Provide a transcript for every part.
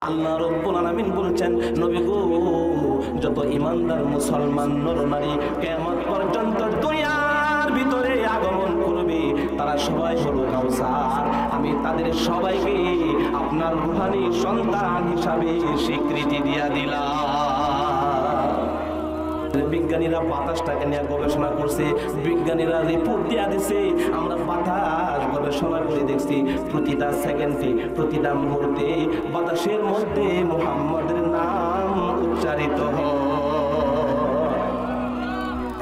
আল্লাহ রাব্বুল আলামিন বলছেন, নবী গো, যত ঈমানদার মুসলমান নর নারী কিয়ামত পর্যন্ত দুনিয়ার ভিতরে আগমন করবে, তারা সবাই হলো কাউসার। আমি তাদের সবাইকে আপনার রূহানি সন্তান হিসাবে স্বীকৃতি দিয়া দিলাম। বিজ্ঞানীরা বাতাসটাকে নিয়ে গবেষণা করছে, বিজ্ঞানীরা রিপোর্ট দিয়া দিছে, আমরা বাতাস গবেষণা করে দেখছি প্রতিটা সেকেন্ডে, প্রতিটা মুহূর্তে বাতাসের মধ্যে মুহাম্মদের নাম উচ্চারিত হয়।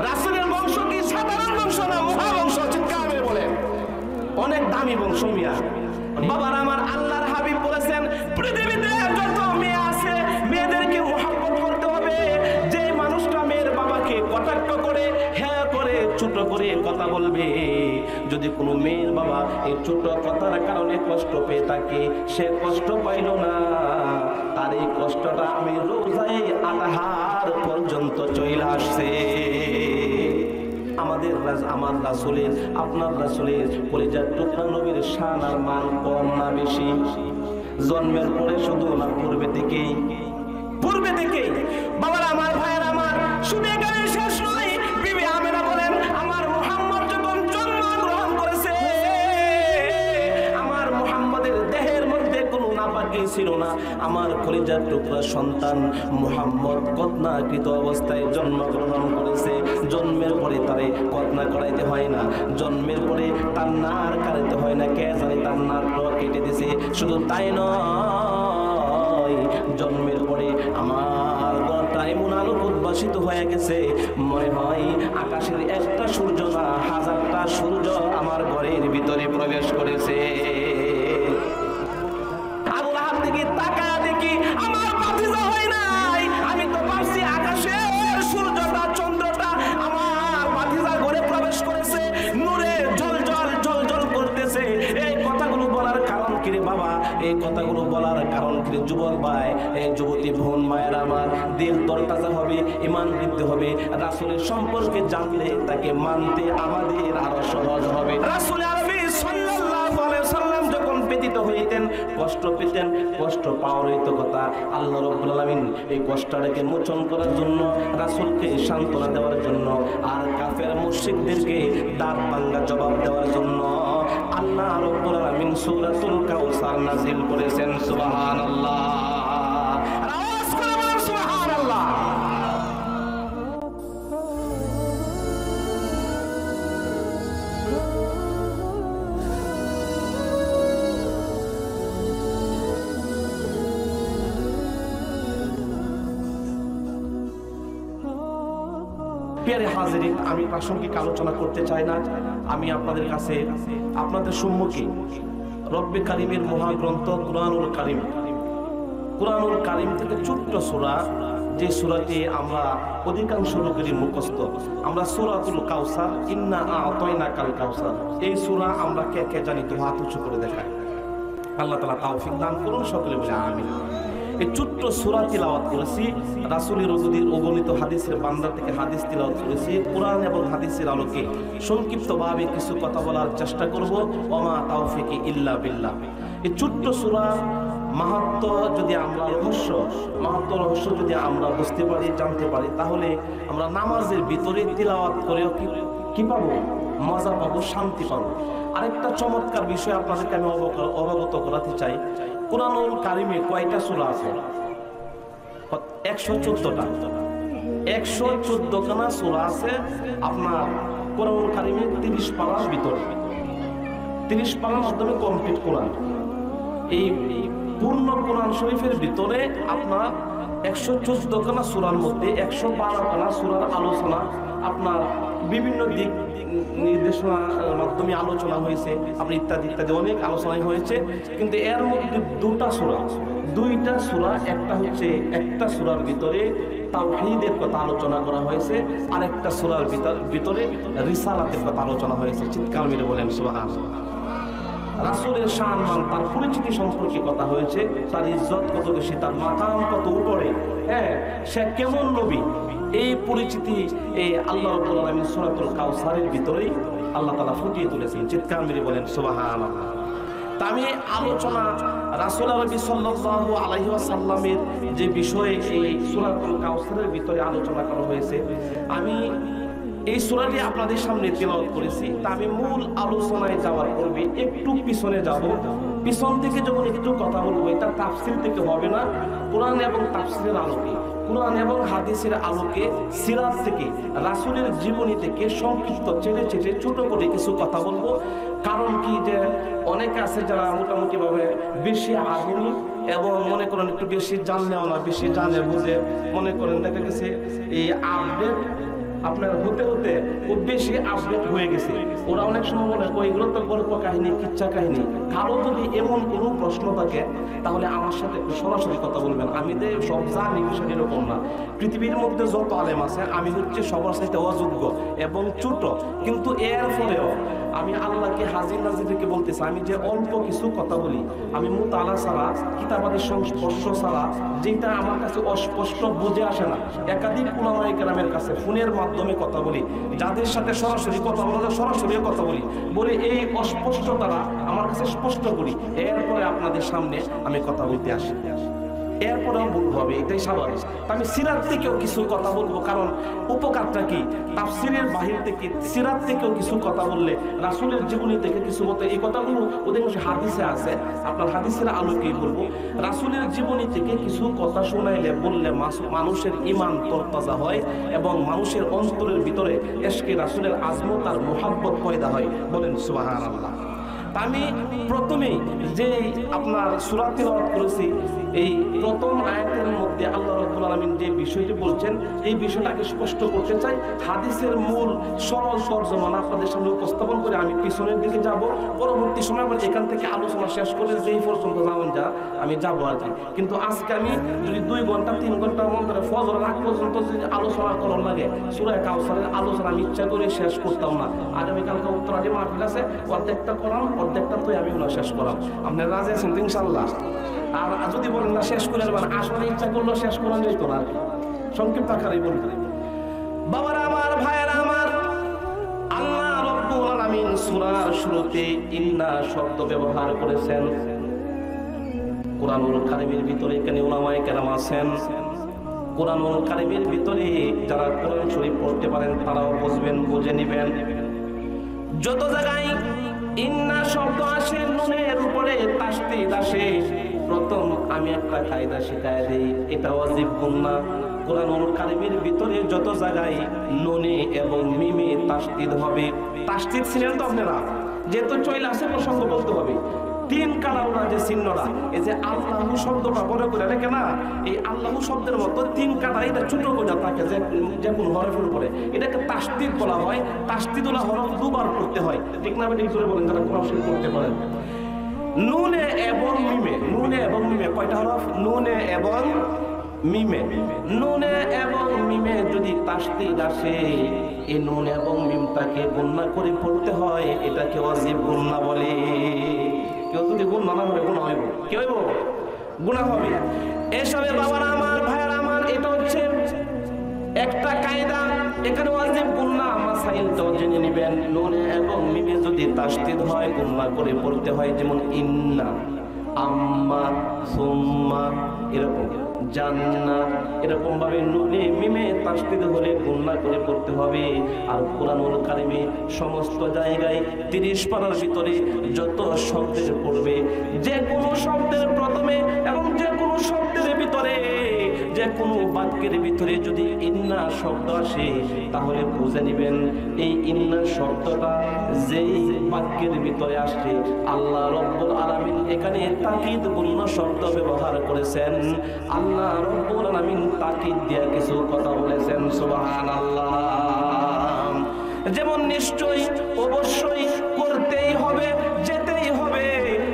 রাসূলের বংশ কি সাধারণ বংশ না মহাবংশ? চিৎকার করে বলেন, অনেক দামি বংশ মিয়া। বাবার আমার আল্লাহর হাবিব বলেছেন, পৃথিবীতে যত মেয়ে আছে মেয়েদেরকে মুহাব্বত করতে হবে। যে মানুষটা মেয়ের বাবাকে কটাক্ষ করে, হ্যাঁ করে, ছোট করে কথা বলবে, যদি কোনো মেয়ের বাবা এই ছোট কথার কারণে কষ্ট পেয়ে থাকে, সে কষ্ট পাইল না, তার এই কষ্টটা আমি রোজায় আতাহার পর্যন্ত চলে আসছে। আমার রাসূলের, আপনার রাসূলের কলিজার টুকরা নবীর শান আর মান কম না বেশি? জন্মের পরে শুধু না পূর্বে থেকেই বাবার আমার ভাইয়ের আমার, শুধু এখানে শেষ নয়। বিবি আমেনা বলেন, আমার মুহাম্মদ যখন জন্মগ্রহণ করেছে, আমার মুহাম্মদের দেহের মধ্যে কোনো নাপাকি ছিল না। আমার কলিজার টুকরা সন্তান মুহাম্মদ কতনাকৃত অবস্থায় জন্মগ্রহণ করেছে। জন্মের পরে তারে কতনা করাইতে হয় না, জন্মের পরে তার নার কাটাইতে হয় না, কে জানে তার নারটাও কেটে দিছে। শুধু তাই নয়, জন্মের পরে আমার ঘরটা এমন আলোক উদ্ভাসিত হয়ে গেছে, মনে হয় আকাশের একটা সূর্য না, হাজারটা সূর্য আমার ঘরের ভিতরে প্রবেশ করেছে। আবুল আহাব দিকে তাকায় দেখি আমার ভাতিজা হয় নাই। আমি তো ভাবছি আকাশের সূর্যটা, চন্দ্রটা আমার ভাতিজার ঘরে প্রবেশ করেছে, নূরে ঝলঝল ঝলঝল করতেছে। এই কথাগুলো বলার কারণ কি রে বাবা? এই কথাগুলো বলার কারণ কি যুবক ভাই, এই যুবতী বোন মায়ের আমার, দিল তরতাজা হবে, ঈমান বৃদ্ধি হবে। রাসূলের সম্পর্কে জানলে তাকে মানতে আমাদের আরো সহজ হবে। রাসূল আরবি সাল্লাল্লাহু আলাইহি সাল্লাম যখন ব্যতীত হইতেন, কষ্ট পেতেন, কষ্ট পাওয়ার হইতো কথা, আল্লাহ রাব্বুল আলামিন এই কষ্টটাকে মোচন করার জন্য, রাসূলকে সান্ত্বনা দেওয়ার জন্য, আর কাফের মুশরিকদেরকে দাঁত ভাঙা জবাব দেওয়ার জন্য আল্লাহ রাব্বুল আলামিন সূরাতুল কাউসার নাযিল করেছেন। সুবহানাল্লাহ, আওয়াজ করে বলেন সুবহানাল্লাহ। প্রিয় হাজিরিন, আমি প্রাসঙ্গিক আলোচনা করতে চাই না। আমি আপনাদের কাছে, আপনাদের সম্মুখে রব্বে কারিমের মহাগ্রন্থ কুরআনুল কারিম থেকে ছোট্ট সূরা, যে সূরাটি আমরা অধিকাংশ লোকেরই মুখস্থ, আমরা সূরাতুল কাউসার, ইন্না আ'তাইনাকাল কাউসার, এই সূরা আমরা কে কে জানি তো হাত উঁচু করে দেখাই। আল্লাহ তাআলা তৌফিক দান করুন, সকলে বলে আমিন। এই ছোট্ট সূরা তিলাওয়াত করেছি, রাসূলের অগণিত হাদিসের বান্দার থেকে হাদিস তিলাওয়াত করেছি। কোরআন এবং হাদিসের আলোকে সংক্ষিপ্তভাবে কিছু কথা বলার চেষ্টা করব। ওমা তাওফিকি ইল্লা বিল্লাহ। এই ছোট্ট সূরা মাহাত্ম্য যদি আমরা রহস্য যদি আমরা বুঝতে পারি, জানতে পারি, তাহলে আমরা নামাজের ভিতরে তিলাওয়াত করেও কি পাবো? মজা পাবো, শান্তি পাবো। আরেকটা চমৎকার বিষয় আপনাদেরকে আমি অবগত করাতে চাই, কুরআনুল কারিমে কয়টা সূরা আছে? 114টা। 114 খানা সূরা আছে আপনার কুরআনুল কারিমে 30 পারার ভিতরে। 30 পারার মাধ্যমে কমপ্লিট কোরআন। এই পূর্ণ কোরআন শরীফের ভিতরে আপনার 114 খানা সূরার মধ্যে 112 খানা সূরার আলোচনা আপনার বিভিন্ন দিক নির্দেশনার মাধ্যমে আলোচনা হয়েছে, আপনি ইত্যাদি ইত্যাদি অনেক আলোচনাই হয়েছে। কিন্তু এর মধ্যে দুইটা সূরা, একটা সূরার ভিতরে তাওহীদের কথা আলোচনা করা হয়েছে, আর একটা সূরার ভিতরে রিসালাতের কথা আলোচনা হয়েছে। চিৎকার মেরে বলেন সুবহানাল্লাহ। রাসূলের শান মান, তার পরিচিতি সম্পর্কে কথা হয়েছে, তার ইজ্জত কত বেশি, তার মাকাম কত উপরে, সে কেমন নবী, এই পরিচিতি এই আল্লাহ রাব্বুল আলামিন সূরাতুল কাউসারের ভিতরেই আল্লাহ তাআলা ফুটিয়ে তুলেছেন। চিৎকার মেরে বলেন সুবহানাল্লাহ। তা আমি আলোচনা রাসূল আরবি সাল্লাল্লাহু আলাইহি ওয়াসাল্লামের যে বিষয়ে এই সূরাতুল কাউসারের ভিতরে আলোচনা করা হয়েছে, আমি এই সূরাটি আপনাদের সামনে তেলাওয়াত করেছি। তা আমি মূল আলোচনায় যাওয়ার পূর্বে একটু পিছনে যাব। পিছন থেকে যখন একটু কথা বলবো, এটা তাফসীর থেকে হবে না, কোরআন এবং তাফসীরের আলোকে, কোরআন এবং হাদিসের আলোকে, সিরাত থেকে, রাসূলের জীবনী থেকে সংক্ষিপ্ত চেটে চেটে ছোট করে কিছু কথা বলবো। কারণ কি, যে অনেকে আছে যারা মোটামুটি ভাবে বেশি আধুনিক এবং মনে করেন একটু বেশি জানলেও না, বেশি জানে বুঝে মনে করেন দেখা গেছে এই আপডেট আপনার হতে হতে খুব বেশি আপডেট হয়ে গেছে। ওরা অনেক সময় মনে করে এগুলো তো গল্প কাহিনী, কিচ্ছা কাহিনী। কারো যদি এমন কোনো প্রশ্ন থাকে তাহলে আমার সাথে একটু সরাসরি কথা বলবেন। আমি তো সব জানি, বিষয় এরকম না। পৃথিবীর মধ্যে যত আলেম আছে আমি হচ্ছে সবার সাথে অযোগ্য এবং ছোট, কিন্তু এরপরেও আমি আল্লাহকে হাজির নাজিরকে বলতেছি, আমি যে অল্প কিছু কথা বলি, আমি মুতালা ছাড়া, কিতাবাদের সংস্পর্শ ছাড়া, যেটা আমার কাছে অস্পষ্ট বুঝে আসে না, একাধিক উলামায়ে কেরামের কাছে ফোনের মাধ্যমে কথা বলি, যাদের সাথে সরাসরি কথা বলা যায় সরাসরি কথা বলি, বলে এই অস্পষ্টতারা আমার কাছে স্পষ্ট করি, এরপরে আপনাদের সামনে আমি কথা বলতে আসি। এরপরেও বলবো হবে, এটাই স্বাভাবিক। আমি সিরাত থেকেও কিছু কথা বলবো, কারণ উপকারটা কি, তাফসীরের বাহির থেকে সিরাত থেকেও কিছু কথা বললে, রাসূলের জীবনী থেকে কিছু বলতে, এই কথাগুলো ওদের হাদিসে আছে, আপনার হাদিসের আলোকেই বলবো। রাসূলের জীবনী থেকে কিছু কথা শোনাইলে বললে মানুষের ঈমান তরতাজা হয় এবং মানুষের অন্তরের ভিতরে ইশকে রাসূলের আজমত আর মুহাব্বত পয়দা হয়। বলেন সুবহানাল্লাহ। আমি প্রথমেই যে আপনার সূরা তিলাওয়াত করেছি, এই প্রথম আয়াতের মধ্যে আল্লাহ রাব্বুল আলামিন যে বিষয়টি বলছেন, এই বিষয়টাকে স্পষ্ট করতে চাই। হাদিসের মূল সরল তরজমা আপনাদের সামনে উপস্থাপন করে আমি পিছনের দিকে যাব। পরবর্তী সময় আবার এখান থেকে আলোচনা শেষ করে যেই পর্যন্ত যাওয়ান যা আমি যাবো আর কি। কিন্তু আজকে আমি যদি 2 ঘন্টা 3 ঘন্টার মধ্যে ফজরের আগ পর্যন্ত যদি আলোচনা করার লাগে, সূরা কাউসারের আলোচনা আমি ইচ্ছা করে শেষ করতাম না। আগামীকালকে উত্তরাদি মাহফিল আছে, অর্ধেকটা করাম, অর্ধেকটা তো আমি শেষ করাম। আপনার রাজি আছেন তো ইনশাআল্লাহ? আর যদি বলেন না শেষ করে দেবেন, আসলে ইচ্ছা করলেও শেষ করা যেত না আর কি, সংক্ষিপ্ত আকারে বলতে। বাবারা আমার, ভাইয়েরা আমার, আল্লাহ রাব্বুল আলামিন সূরার শুরুতে ইন্না শব্দ ব্যবহার করেছেন। কুরআনুল কারীমের ভিতরে এখানে উলামায়ে কেরাম আছেন, কুরআনুল কারীমের ভিতরে যারা কোরআন শরীফ পড়তে পারেন তারাও বুঝবেন, বুঝে নেবেন। যত জায়গায় ইন্না শব্দ আসে, নুনের উপরে তাসদীদ আসে, প্রথম আমি একটা কায়দা শিখায় দেই, এটা ওয়াজিব গুন্না। কুরআনুল কারীমের ভিতরে যত জায়গায় নুনে এবং মিমে তাসদীদ হবে, তাসদীদ ছিলেন তো আপনারা, যেহেতু চলে আসে প্রসঙ্গ বলতে হবে। 3 কালার যে চিহ্নটা, এই যে আল্লাহু শব্দটা বড় করে রেখে না, এই আল্লাহু শব্দের মতো 3 কালার, এটা ছোট করে থাকে যে কোন হরফের উপরে, এটাকে তাসদীদ বলা হয়। তাসদীদুল হরফ 2 বার করতে হয়, ঠিক না? ঠিক করে বলেন যারা কোরআন শরীফ পড়তে পারেন। নুনে এবং মিমে, নুনে এবং মিমে কয়টা হরফ? নুনে এবং মিমে, নুনে এবং মিমে যদি তাসদীদ আসে, এই নুন এবং মিমটাকে গুণনা করে পড়তে হয়, এটাকে ওয়াজিব গুণনা বলে। কেউ যদি গুণ না হবে গুণা হইব, কি হইব? গুণা হবে। এসবে বাবারা আমার, ভাইয়ারা আমার, এটা হচ্ছে একটা কায়দা। এখানে ওয়াজিব গুণনা মাসাইলটাও জেনে নেবেন। নুনে এবং মিমে যদি তাসদীদ হয়, গুণনা করে পড়তে হয়, যেমন ইন্না, আম্মা, সুম্মা, এরকম জান্নাত, এরকম ভাবে নুনে মিমে তাসদীদ হলে গুণনা করে পড়তে হবে। আর কুরআনুল কারীমে সমস্ত জায়গায় 30 পারার ভিতরে যত শব্দের পড়বে, যে কোনো শব্দের প্রথমে এবং যে কোনো শব্দের ভিতরে, যে কোনো বাক্যের ভিতরে যদি ইন্না শব্দ আসে, তাহলে বুঝে নেবেন এই ইন্না শব্দটা যেই বাক্যের ভিতরে আসছে, আল্লাহ রাব্বুল আলামিন এখানে তাকিদ গুণ শব্দ ব্যবহার করেছেন। আল্লাহ রাব্বুল আলামিন তাকিদ দিয়ে কিছু কথা বলেছেন, সুবহানাল্লাহ। যেমন নিশ্চয়ই, অবশ্যই, করতেই হবে, যেতেই হবে,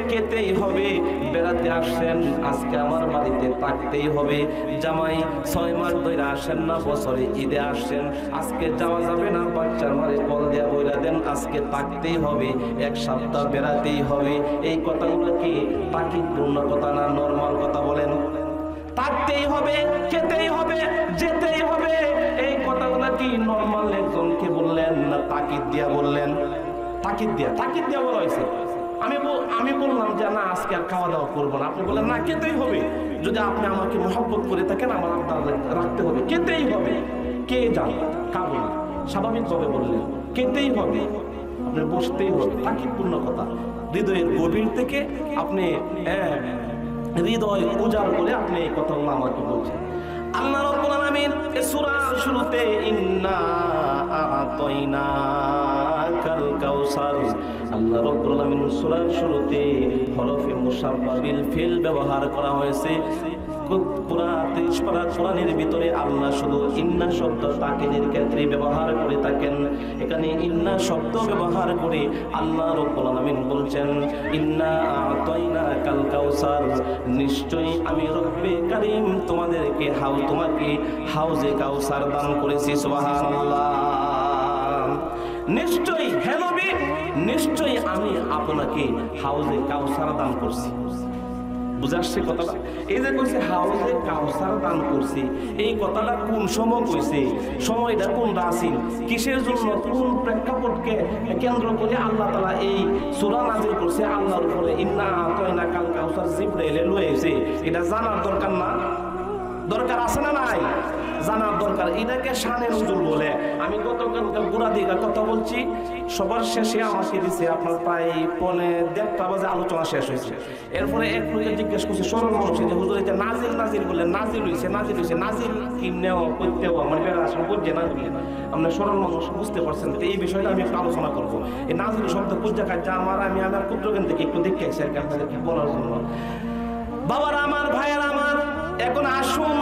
খেতেই হবে, বেড়াতে আসছেন, আজকে আমার বাড়িতে থাকতেই হবে। জামাই 6 মাস ধরে আসেন না, বছরে ঈদে আসছেন, আজকে যাওয়া যাবে না, বাচ্চার মারে কল দেয়া বইলা দেন, আজকে থাকতেই হবে, 1 সপ্তাহ বেড়াতেই হবে। এই কথাগুলো কি তাকিদপূর্ণ কথা না নরমাল কথা? বলেন। থাকতেই হবে, খেতেই হবে, যেতেই হবে, এই কথাগুলো কি নরমাল একজনকে বললেন না তাকিদ দিয়া বললেন? তাকিদ দিয়া বলা হয়েছে। আমি বললাম যে না আজকে আর খাওয়া দাওয়া করবো না। আপনি বললেন না খেতেই হবে, যদি আপনি আমাকে মহব্বত করে থাকেন আমার আবদার রাখতে হবে, খেতেই হবে। কে যান খাবো না, স্বাভাবিকভাবে বললেন খেতেই হবে, আপনার বসতেই হবে, তাকিদপূর্ণ কথা, হৃদয়ের গভীর থেকে আপনি হৃদয় উজাড় করে আপনি এই কথাগুলো আমাকে বলছেন। আল্লাহ রাব্বুল আলামিন এই সূরার শুরুতে ইন্না আ'তাইনাকাল কাউসার, আল্লাহ রাব্বুল আলামিন সূরার শুরুতে হরফে মুশাব্বাবিল ফিল ব্যবহার করা হয়েছে। পুরা 30 পারা কোরআনের ভিতরে আল্লাহ শুধু ইন্না শব্দ তাকিদের ক্ষেত্রে ব্যবহার করে থাকেন। এখানে ইন্না শব্দ ব্যবহার করে আল্লাহ রাব্বুল আলামিন বলছেন ইন্না আ'তাইনাকাল কাউসার, নিশ্চয়ই আমি রব্বে কারীম তোমাকে হাউজে কাউসার দান করেছি। সুবহানাল্লাহ। নিশ্চয়ই হে নবী, নিশ্চয়ই আমি আপনাকে হাউজে কাউসার দান করছি। বুঝে আসছে কথাটা? এই যে কইছে হাউজে কাউসার দান করছি, এই কথাটা কোন সময় কইছে, সময়টা কোন রাসিল, কিসের জন্য, কোন প্রেক্ষাপটকে কেন্দ্র করে আল্লাহ তাআলা এই সূরা নাযিল করছে আল্লাহর উপরে? ইন্না আ'তাইনাকাল কাউসার জিবরাইল লয়েছে, এটা জানার দরকার না? দরকার আছে না নাই? জানার দরকার। এটাকে শানে নুজুল বলে। আমি গতকাল গোড়া দিকে কথা বলছি, সবার শেষে আমাকে দিছে আপনার প্রায় 1:30 বাজে আলোচনা শেষ হয়েছে। এরপরে এক লোকে জিজ্ঞেস করছে, সরল মানুষ, যে হুজুর এটা নাজিল বলে, নাজিল হয়েছে নাজিল কি নেওয়া করতে হবে মানে আসলে বুঝছে না। আপনার সরল মানুষ বুঝতে পারছেন, তো এই বিষয়টা আমি একটু আলোচনা করবো। এই নাজিল শব্দ পূজা কাজ যা আমি আমার পুত্রজ্ঞান থেকে একটু দেখে আসছি আর কি আপনাদেরকে বলার জন্য। বাবারা আমার, ভাইয়ারা আমার, এখন আসুন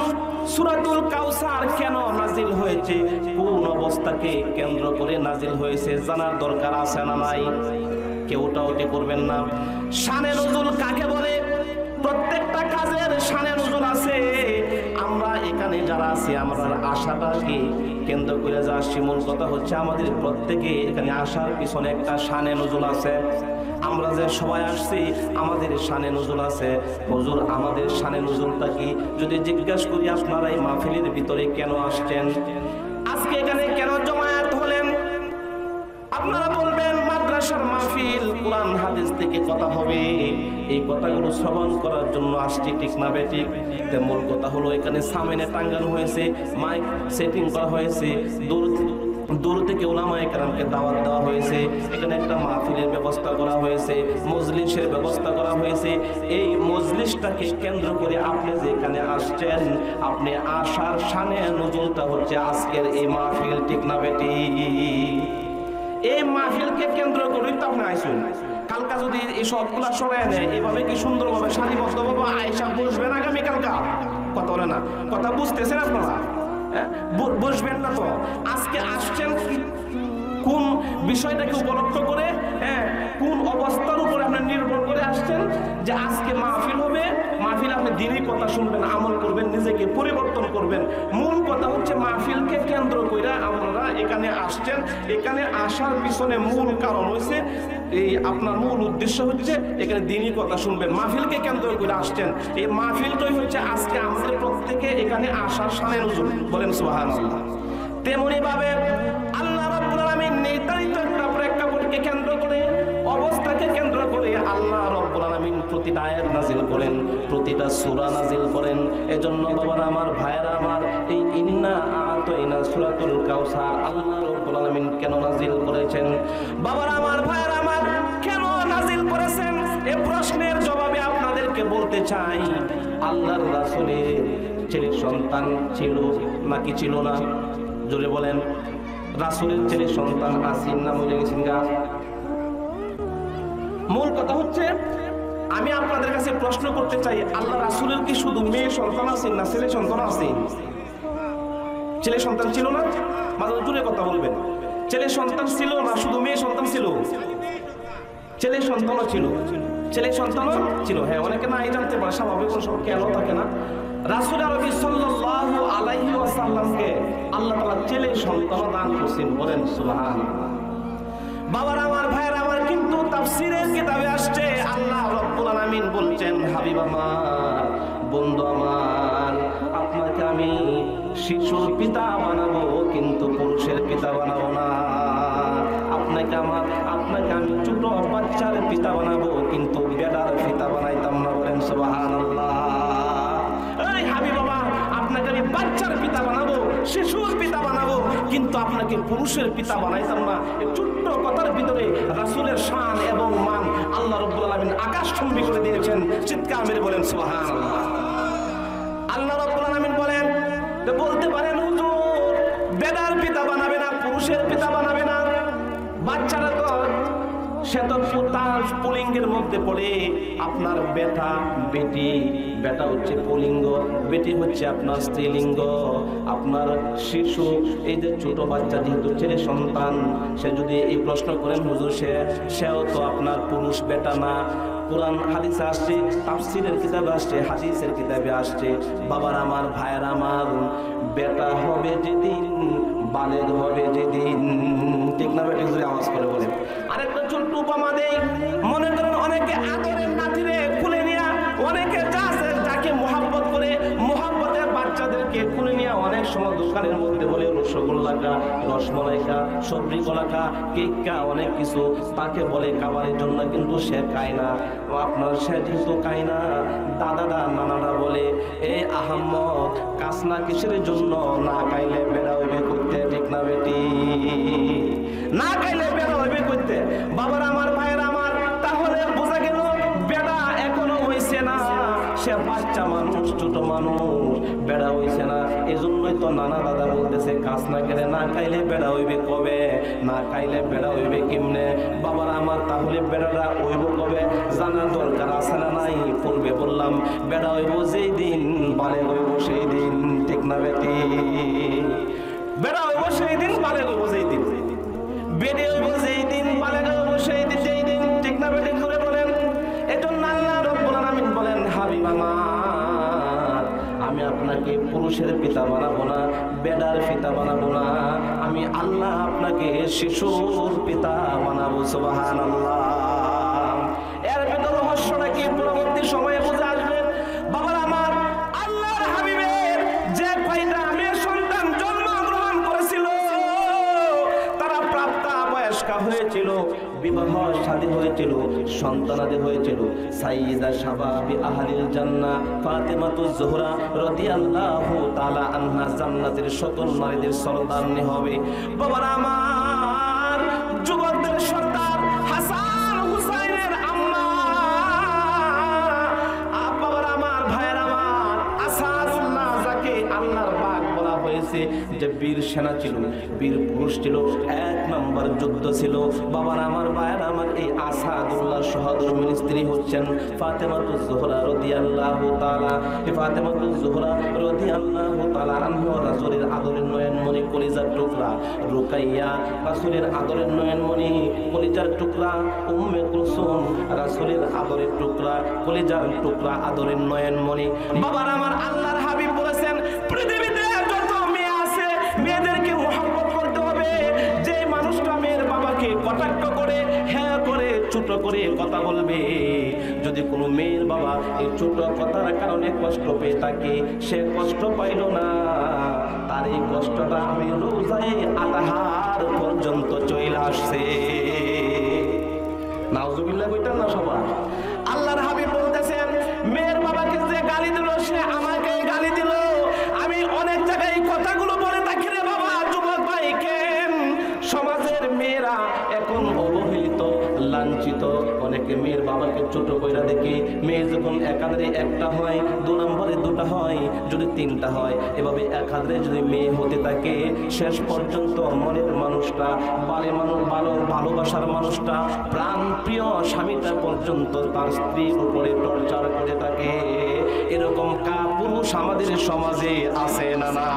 সূরাতুল কাউসার কেন নাজিল হয়েছে, কোন অবস্থাকে কেন্দ্র করে নাজিল হয়েছে জানার দরকার আছে না নাই? কেউটাওটি করবেন না। শানে নুজুল কাকে বলে? প্রত্যেকটা কাজের শানে নুজুল আছে। আমরা এখানে যারা আছি আমরা আশাটাকে কেন্দ্র করে যা আসছি, মূল কথা হচ্ছে আমাদের প্রত্যেকে এখানে আসার পিছনে একটা শানে নুজুল আছে। আমরা যে সবাই আসছি আমাদের শানে নুজুল আছে। হুজুর আমাদের শানে নুজুলটা কি? যদি জিজ্ঞাসা করি আপনারা এই মাহফিলের ভিতরে কেন আসছেন, আজকে এখানে কেন জমায়েত হলেন, আপনারা বলবেন মাদ্রাসার মাহফিল, কোরআন হাদিস থেকে কথা হবে, এই কথাগুলো শ্রবণ করার জন্য আসছি, ঠিক না বেঠিক? মূল কথা হলো এখানে সামনে টাঙ্গানো হয়েছে, মাইক সেটিং করা হয়েছে, দূর থেকে উলামায়ে কেরামকে দাওয়াত দেওয়া হয়েছে, এখানে একটা মাহফিলের ব্যবস্থা করা হয়েছে, মজলিসের ব্যবস্থা করা হয়েছে। এই মজলিসটাকে কেন্দ্র করে আপনি যে এখানে আসছেন, আপনি আসার শানে নুজুলটা হচ্ছে আজকের এই মাহফিল, ঠিক না বেটি? এই মাহফিলকে কেন্দ্র করেই তো আপনি আইসুন। কালকা যদি এই সবগুলা সরাই নেয়, এভাবে কি সুন্দরভাবে সারিবদ্ধভাবে আয়সা বসবেন আগামী কালকা? কথা বলে না, কথা বুঝতেছেন আপনারা? বসবেন না তো? আজকে আসছেন কোন বিষয়টাকে উপলক্ষ করে, কোন অবস্থার উপরে আপনি নির্ভর করে আসছেন যে আজকে মাহফিল হবে, মাহফিল আপনি দিনই কথা শুনবেন, আমল করবেন, নিজেকে পরিবর্তন করবেন। মূল কথা হচ্ছে মাহফিলকে কেন্দ্র করে আপনারা এখানে আসছেন। এখানে আসার পিছনে মূল কারণ হচ্ছে এই, আপনার মূল উদ্দেশ্য হচ্ছে এখানে দিনই কথা শুনবেন, মাহফিলকে কেন্দ্র করে আসছেন। এই মাহফিলটাই হচ্ছে আজকে আমাদের প্রত্যেকে এখানে আসার শানে নুজুল। বলেন সুবহানাল্লাহ। তেমনি ভাবে আল্লাহ রাব্বুল আলামিন নির্ধারিত একটা প্রেক্ষাপটকে কেন্দ্র করে, অবস্থাকে কেন্দ্র করে আল্লাহ রাব্বুল আলামিন প্রতিটা আয়াত নাজিল করেন, প্রতিটা সূরা নাজিল করেন। এজন্য বাবারা আমার, ভাইরা আমার, এই ইন্না আ'তাইনা সূরাতুল কাউসার আল্লাহ রাব্বুল আলামিন কেন নাজিল করেছেন? বাবারা আমার, ভাইরা আমার, কেন নাজিল করেছেন? এই প্রশ্নের জবাবে আপনাদেরকে বলতে চাই, আল্লাহর রাসূলের ছেলে সন্তান ছিল নাকি ছিল না? জোরে বলেন। রাসূলের ছেলে সন্তান আসিন না মরে গেছেন গা? মূল কথা হচ্ছে আমি আপনাদের কাছে প্রশ্ন করতে চাই, আল্লাহ রাসূলের কি শুধু মেয়ে সন্তান আছেন না ছেলে সন্তান আছেন? ছেলে সন্তান ছিল না? মাঝে দূরে কথা বলবেন। ছেলে সন্তান ছিল না শুধু মেয়ে সন্তান ছিল? ছেলে সন্তানও ছিল, ছেলে সন্তানও ছিল। হ্যাঁ, অনেকে না এই জানতে পারে, স্বাভাবিক কোনো সব কেন থাকে না। রাসূল আরবি সাল্লাল্লাহু আলাইহি ওয়াসাল্লামকে আল্লাহ তাআলা ছেলে সন্তান দান করেছেন। বলেন সুবহানাল্লাহ। বাবার আমার, ভাইয়ের আমার, কিন্তু তাফসীরের কিতাবে আসছে আল্লাহ রাব্বুল আলামিন বলছেন, হাবিব আমার, বন্ধু আমার, আপনাকে আমি শিশুর পিতা বানাবো কিন্তু পুরুষের পিতা বানাবো না। আপনাকে আপনাকে আমি ছোট বাচ্চার পিতা বানাবো, কিন্তু বেটার পিতা বানাইতাম না। বলেন সুবহানাল্লাহ। এই হাবিব বাবা, আপনাকে আমি বাচ্চার পিতা বানাবো, শিশুর পিতা বানাবো, কিন্তু আপনাকে পুরুষের পিতা বানাইতাম না। এই ছোট্ট কথার ভিতরে রাসূলের শান এবং মান আল্লাহ রাব্বুল আলামিন আকাশচুম্বী করে দিয়েছেন। চিৎকার মেরে বলেন সুবহানাল্লাহ। আল্লাহ রাব্বুল আলামিন বলেন, বলতে পারেন হুজুর বেটার পিতা বানাবে না, পুরুষের পিতা বানাবে না। বাচ্চারা তো সে তো তার পুলিঙ্গের মধ্যে পড়ে। আপনার বেটা বেটি, বেটা হচ্ছে পুলিঙ্গ, বেটি হচ্ছে আপনার স্ত্রীলিঙ্গ। আপনার শিশু, এই যে ছোট বাচ্চা যেহেতু ছেলে সন্তান, সে যদি এই প্রশ্ন করেন হুজুর সেও তো আপনার পুরুষ বেটা না। কোরআন হাদিসে আসছে, তাফসীরের কিতাবে আসছে, হাদিসের কিতাবে আসছে। বাবার আমার, ভাইয়ের আমার, বেটা হবে যেদিন, বালের হবে যেদিন। ঠিক না বেটি? যদি আওয়াজ করে বলেন। আরেকটা ছোট্ট উপমা দেই। মনে করেন অনেকে আদরের নাতিরে খুলে নিয়া, অনেকে যাকে মোহাব্বত করে, মোহাব্বতের বাচ্চাদেরকে খুলে নিয়ে অনেক সময় দোকানের মধ্যে বলে রসগোল্লা খা, রসমলাই খা, সবজি কলা খা, কেক খা, অনেক কিছু তাকে বলে খাবারের জন্য, কিন্তু সে খায় না। আপনার সে যেহেতু খায় না, দাদারা নানারা বলে এই আহাম্মদ কাসনা কিসের জন্য, না খাইলে বেড়া হইবে করতে। ঠিক না বেটি? না খাইলে বেড়া হইবে করতে। বাবার আমার, ভাইয়ের আমার, তাহলে বোঝা গেল বেড়া এখনো হইছে না, সে বাচ্চা মানুষ, ছোট মানুষ, বেড়া হইছে না। এজন্যই তো নানা দাদা বলতেছে কাজ না খেলে না খাইলে বেড়া হইবে কবে, না খাইলে বেড়া হইবে কেমনে। বাবার আমার, তাহলে বেড়াটা হইব কবে জানার দরকার আছে না নাই? পূর্বে বললাম বেড়া হইব যেই দিন, বালে হইব সেই দিন। ঠিক না বেটি? বেড়া হইব সেই দিন, বালে হইব যেই দিন, বেড়ে হইব যেই দিন, বালে হইব সেই দিন, যেই দিন। ঠিক না বেটি? করে বলেন। এজন্য আল্লাহ রাব্বুল আলামিন বলেন, হাবিব আমার, আমি আপনাকে পুরুষের পিতা বানাবো না, বেড়ার পিতা বানাবো না, আমি আল্লাহ আপনাকে শিশুর পিতা বানাবো। সুবহানাল্লাহ। এর ভিতর রহস্যটা কি পরবর্তী সময়ে বুঝে আসবে। বাবার আমার, আল্লাহর হাবিবের যে কয়টা মেয়ে সন্তান জন্মগ্রহণ করেছিল, তারা প্রাপ্তা বয়স্কা হয়েছিল, বিবাহ শাদী হয়েছিল, সন্তানাদি হয়েছিল। সাইয়্যিদা শাবাবি আহলিল জান্নাহ ফাতেমাতুজ জোহরা রাদিয়াল্লাহু তাআলা আনহা জান্নাতের সকল নারীদের সরদারনি হবে। বাবারা আমার, যুবকদের সর্দার হাসান হুসাইনের আম্মা, বাবারা আমার, ভাইয়ের আমার, আসাদুল্লাহ যাকে আল্লাহর বাগ বলা হয়েছে, যে বীর সেনা ছিল, বীর পুরুষ ছিল, এক নম্বর যুদ্ধ ছিল। বাবার আমার, ভাইয়ের আমার, এই আসাদুল্লাহ সহধর্মিণী স্ত্রী হচ্ছেন ফাতেমাতুজ জোহরা রাদিয়াল্লাহু তাআলা। এই ফাতেমাতুজ জোহরা রাদিয়াল্লাহু তাআলা আনহা রাসূলের আদরের নয়নমণি, কলিজার টুকরা। রুকাইয়া রাসূলের আদরের নয়নমণি, কলিজার টুকরা। উম্মে কুলসুম রাসূলের আদরের টুকরা, কলিজার টুকরা, আদরের নয়নমণি। বাবার আমার, আল্লাহর হাবিব বলেছেন পৃথিবীতে যত মেয়ে আছে, মেয়েদেরকে মোহাব্বত করতে হবে। যে মানুষটা মেয়ের বাবাকে কটাক্ষ করে, হ্যাঁ করে, ছোট করে কথা বলবে, যদি কোনো মেয়ের বাবা এই ছোট কথার কারণে কষ্ট পেয়ে থাকে, সে কষ্ট পাইল না, তার এই কষ্টটা আমি রোজায়ে আতাহার পর্যন্ত চলে আসছে। নাউজুবিল্লাহ কইতেন না সবাই? আল্লাহর হাবিব বলতেছেন মেয়ের বাবাকে যে গালি দিল, সে আমাকে গালি দিল। আমি অনেক জায়গায় এই কথাগুলো বলে থাকি রে বাবা, যুবক ভাই, কেন সমাজের মেয়েরা এখন অবহেলিত, লাঞ্ছিত। অনেকে মেয়ের বাবাকে ছোট কইরা দেখি, মেয়ে যখন একাধারে একটা হয়, দু নম্বরে দুটা হয়, যদি তিনটা হয়, এভাবে একাধারে যদি মেয়ে হতে থাকে, শেষ পর্যন্ত মনের মানুষটা, ভালোবাসার মানুষটা, প্রাণ প্রিয় স্বামীটা পর্যন্ত তার স্ত্রীর উপরে টর্চার করে থাকে। এরকম কাপুরুষ আমাদের সমাজে আছে না? না,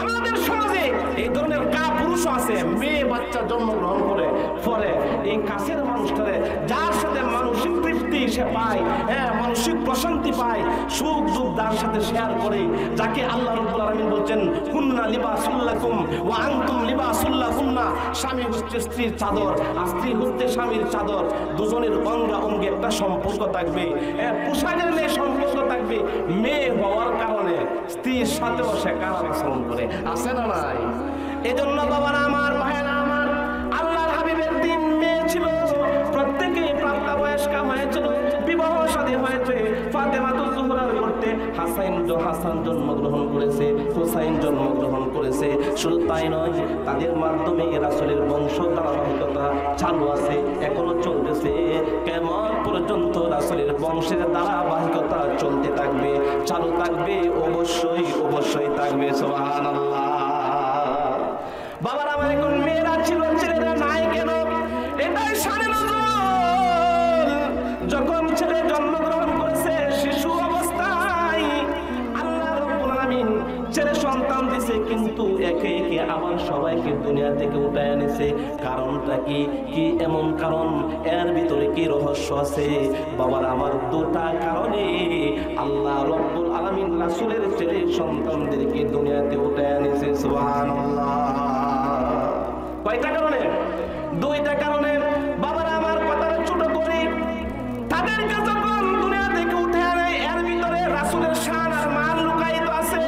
আমাদের সমাজে এই ধরনের কাপুরুষ আছে। মেয়ে বাচ্চা জন্মগ্রহণ করে পরে এই কাছের মানুষটারে, যার সাথে মানসিক তৃপ্তি সে পায়, মানসিক প্রশান্তি পায়, সুখ দুঃখ তার সাথে শেয়ার করে, যাকে আল্লাহ রাব্বুল আলামিন বলছেন হুন্না লিবাসুল লাকুম ওয়া আনতুম লিবাসুল লাহুন্না। স্বামী হচ্ছে স্ত্রীর চাদর, আর স্ত্রী হচ্ছে স্বামীর চাদর। দুজনের অঙ্গে একটা সম্পর্ক থাকবে, পোশাকের মেয়ে সম্পর্ক থাকবে। মেয়ে হওয়ার কারণে স্ত্রীর সাথেও সে খারাপ আচরণ করে, আছে না নাই? এজন্য বাবারা আমার, ভাইয়েরা আমার, আল্লাহর নিকাহ হয়েছিল, বিবাহ শাদী হয়েছে। ফাতেমাতুজ জোহরার করতে হাসান জন্মগ্রহণ করেছে, হুসাইন জন্মগ্রহণ করেছে। শুধু তাই নয়, তাদের মাধ্যমে রাসূলের বংশ ধারাবাহিকতা চালু আছে, এখনো চলতেছে। কিয়ামত পর্যন্ত রাসূলের বংশের ধারাবাহিকতা চলতে থাকবে, চালু থাকবে, অবশ্যই থাকবে। সুবহানাল্লাহ। বাবারা, আমার এখন মেয়েরা ছিল, ছেলেরা নাই কেন? এটাই শানে নজুল। যখন ছেলে জন্মগ্রহণ করেছে শিশু অবস্থায়, আল্লাহ রাব্বুল আলামিন ছেলে সন্তান দিছে, কিন্তু একে একে আবার সবাইকে দুনিয়া থেকে উঠায় এনেছে। কারণটা কি? কি এমন কারণ? এর ভিতরে কি রহস্য আছে? বাবার আমার, দুটা কারণে আল্লাহ রাব্বুল আলামিন রাসূলের ছেলে সন্তানদেরকে দুনিয়াতে উঠায় এনেছে। সুবহানাল্লাহ। কয়টা কারণে? দুইটা কারণে। বাবারা আমার, কথাটা ছোট করি, তাদেরকে যখন দুনিয়া থেকে উঠে আনে, এর ভিতরে রাসূলের শান আর মান লুকায়িত আছে,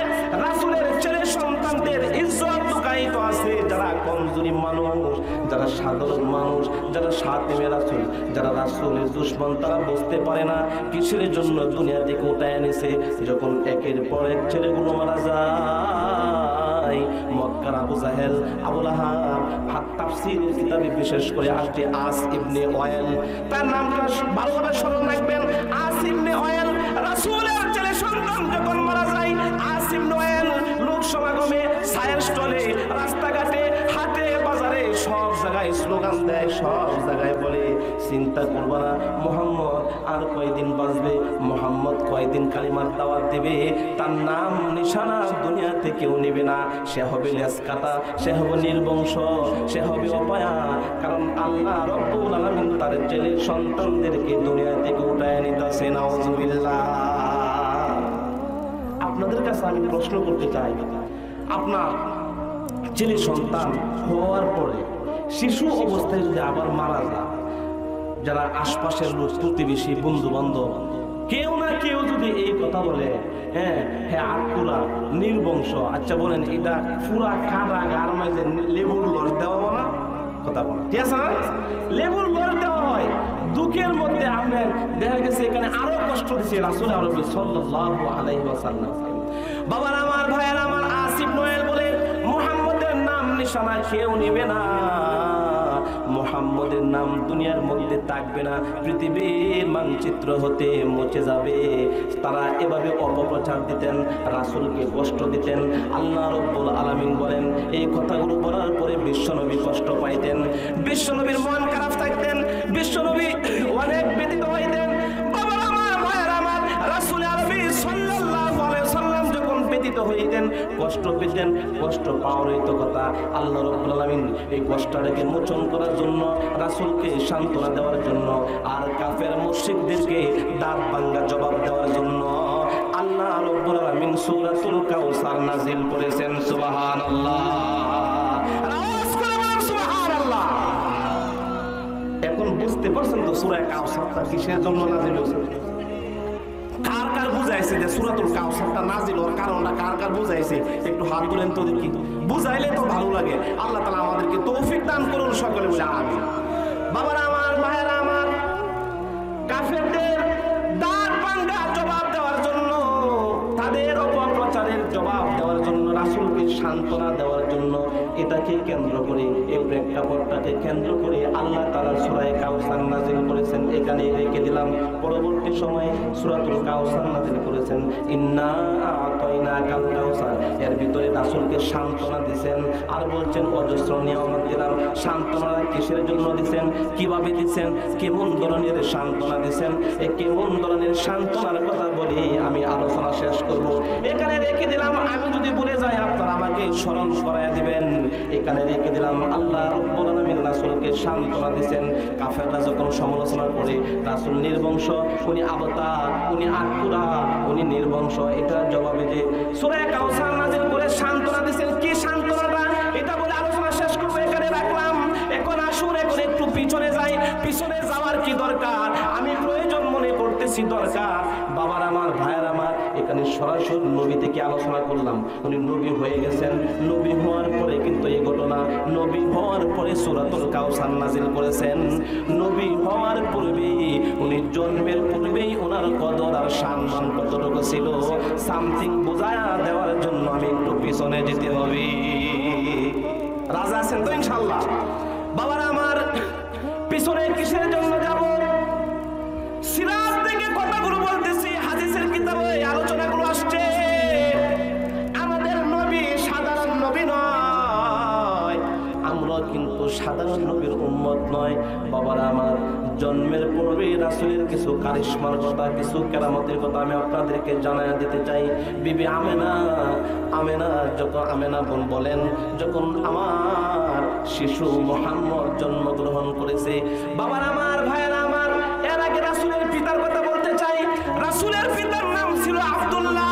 রাসূলের ছেলে সন্তানদের ইজ্জত লুকায়িত আছে। যারা কমজোরি মানুষ, যারা সাধারণ মানুষ, যারা সাতিমে রাসূল, যারা রাসূলের দুশমন, তারা বুঝতে পারে না কিসের জন্য দুনিয়া থেকে উঠে এনেছে। যখন একের পর এক ছেলেগুলো মারা যায়, মক্কার আবু জাহেল, আবু লাহাব, তাফসীরের কিতাবে বিশেষ করে আসছে আস ইবনে ওয়াইল, তার নামটা ভালোভাবে স্মরণ রাখবেন। আস ইবনে ওয়াইল, রাসূলের ছেলে সন্তান যখন মারা যায়, আস ইবনে ওয়াইল লোক সমাগমে, চায়ের স্টলে, রাস্তাঘাটে, হাটে বাজারে, সব জায়গায় স্লোগান দেয়, সব জায়গায় বলে, চিন্তা করবা না, মুহাম্মদ আর কয়দিন বাঁচবে, মুহাম্মদ কয়দিন কালিমার দাওয়াত দেবে, তার নাম নিশানা দুনিয়াতে কেউ নেবে না, সে হবে লেজ কাটা, সে হবে নির্বংশ, সে হবে অপয়া। কারণ আল্লাহ রাব্বুল আলামিন তার ছেলে সন্তানদেরকে দুনিয়া থেকে উঠায় নিতেছে। নাউযুবিল্লাহ। আপনাদের কাছে আমি প্রশ্ন করতে চাই, আপনার ছেলে সন্তান হওয়ার পরে শিশু অবস্থায় যদি আবার মারা যায়, যারা আশপাশের লোক, প্রতিবেশী, বন্ধু বান্ধব, কেউ না কেউ যদি এই কথা বলে, হ্যাঁ আটকুরা, নির্বংশ, আচ্ছা বলেন এটা পুরা কাটা গার মাঝে লেবুর লস দেওয়া না? কথা বলা ঠিক আছে না? লেবুর লস দেওয়া হয়। দুঃখের মধ্যে আপনার দেখা গেছে এখানে আরো কষ্ট দিচ্ছে রাসূল আরবি সাল্লাল্লাহু আলাইহি ওয়াসাল্লাম। বাবার আমার, ভাইয়ের আমার, আস ইবনে ওয়াইল বলে, মুহাম্মদের নাম নিশানা কেউ নেবে না, মুহাম্মদের নাম দুনিয়ার মধ্যে থাকবে না, পৃথিবীর মানচিত্র হতে মুছে যাবে। তারা এভাবে অপপ্রচার দিতেন, রাসূলকে কষ্ট দিতেন। আল্লাহ রাব্বুল আলামিন বলেন, এই কথাগুলো বলার পরে বিশ্বনবী কষ্ট পাইতেন, বিশ্বনবীর মন খারাপ থাকতেন, বিশ্বনবী অনেক ব্যথিত হইতেন। বাবা আমার, ভাইয়ের আমার, রাসূল আরবি সাল্লাল্লাহু আলাইহি ওয়াসাল্লাম যখন ব্যথিত হইতেন, কষ্ট পেতেন, কষ্ট পাওয়ারই তো কথা। আল্লাহ রাব্বুল আলামিন এই কষ্টটাকে মোচন করার জন্য, রাসূলকে সান্ত্বনা দেওয়ার জন্য, আর কাফের মুশরিকদেরকে দাঁত ভাঙা জবাব দেওয়ার জন্য আল্লাহ রাব্বুল আলামিন সূরাতুল কাউসার নাযিল করেছেন। সুবহানাল্লাহ। আওয়াজ করে বলেন সুবহানাল্লাহ। এখন বুঝতে পারছেন তো সূরা কাউসারটা কিসের জন্য নাযিল হয়েছে? কার কার বুঝাইছে যে সূরাতুল কাউসারটা নাযিল হওয়ার কারণটা কার কার বুঝাইছে? একটু হাত তুলেন তো দেখি, বুঝাইলে তো ভালো লাগে। আল্লাহ তাআলা আমাদেরকে তৌফিক দান করুন, সকলে বলে আমিন। বাবারা আমার, ভাইয়েরা আমার, কাফেরদের দাঁত ভাঙা জবাব দেওয়ার জন্য, তাদের অপপ্রচারের জবাব দেওয়ার জন্য, রাসূলকে সান্ত্বনা দেওয়ার জন্য, এটাকে কেন্দ্র করে, এই প্রেক্ষাপটটাকে কেন্দ্র করে আল্লাহ তাআলা সূরা কাউসার নাযিল করেছেন। এখানে রেখে দিলাম, পরবর্তী সময়ে সূরাতুল কাউসার নাযিল করেছেন, ইন্না আতাইনাকাল কাউসার। এর ভিতরে রাসূলকে সান্ত্বনা দিবেন, আর বলছেন অজস্র নিয়ামত দিলাম। সান্ত্বনা কিসের জন্য দিবেন, কিভাবে দিবেন, কেমন ধরনের সান্ত্বনা দিবেন, এই কেমন ধরনের সান্ত্বনার কথা বলি আমি আলোচনা শেষ করব। এখানে রেখে দিলাম, আমি যদি ভুলে যাই আপনারা আমাকে স্মরণ করায়া দিবেন। এখানে রেখে দিলাম, আল্লাহ রাব্বুল আলামিন রাসূলকে সান্ত্বনা দিবেন। কাফেররা যখন সমালোচনা করে রাসূল নির্বংশ, উনি আবতা, উনি আটকুরা, উনি নির্বংশ, এটার জবাবে যে সূরা কাউসার নাযিল করে সান্ত্বনা দিবেন। কি সান্ত্বনাটা, এটা বলে আলোচনা শেষ করব, এখানে রাখলাম। এখন আসুন, এখন একটু পিছনে যাই। পিছনে যাওয়ার কি দরকার? আমি প্রয়োজন মনে করতেছি দরকার। বাবার আমার, ভাইয়ের আমার, এখানে আমি সরাসরি নবী থেকে আলোচনা করলাম। উনি নবী হয়ে গেছেন, নবী হওয়ার পরে কিন্তু এই ঘটনা, নবী হওয়ার পরে সূরাতুল কাউসার নাজিল করেছেন। নবী হওয়ার পূর্বেই, উনি জন্মের পূর্বেই ওনার কদর আর সম্মান কতটুকু ছিল সামথিং বোঝায়া দেওয়ার জন্য আমি একটু পিছনে যেতে হবে। রাজা আছেন তো ইনশাআল্লাহ? বাবারা আমার, পিছনে কিসের জন্য যাব? সিরাত থেকে কথাগুলো বলতেছি, হাদিসের কিতাবে আলোচনাগুলো আসছে। আমাদের নবী সাধারণ নবী নয়, আমরা কিন্তু সাধারণ নবীর উম্মত নয়। বাবারা আমার, জন্মের পূর্বে রাসূলের কিছু কারিশমার কথা, কিছু কেরামতের কথা আমি আপনাদেরকে জানায় দিতে চাই। বিবি আমেনা যখন আমেনা বোন বলেন, যখন আমার শিশু মুহাম্মদ জন্মগ্রহণ করেছে, বাবার আমার, ভাইয়ের আমার, এর আগে রাসূলের পিতার কথা বলতে চাই। রাসূলের পিতার নাম ছিল আব্দুল্লাহ।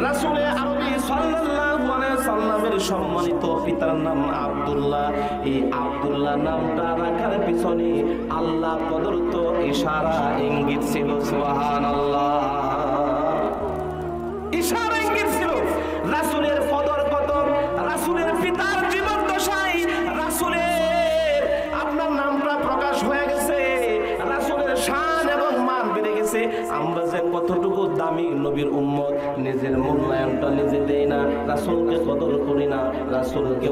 রাসূলে আরবি সাল্লাল্লাহু আলাইহি সাল্লামের সম্মানিত পিতার নাম আব্দুল্লাহ। এই আব্দুল্লাহ নামটা রাখার পিছনে আল্লাহ প্রদত্ত ইশারা ইঙ্গিত ছিল। সুবহানাল্লাহ, ইশারা ইঙ্গিত ছিল। রাসূলের কদর কত, রাসূলের পিতার জীবদ্দশায় রাসূলের আপনার নামটা প্রকাশ হয়ে গেছে, রাসূলের শান এবং মান বেড়ে গেছে। আমরা যে কতটুকু দামি নবীর উম্মত, নিজের মূল্যায়নটা নিজে দেই না, রাসূলকে কদর করি না, রাসূলকে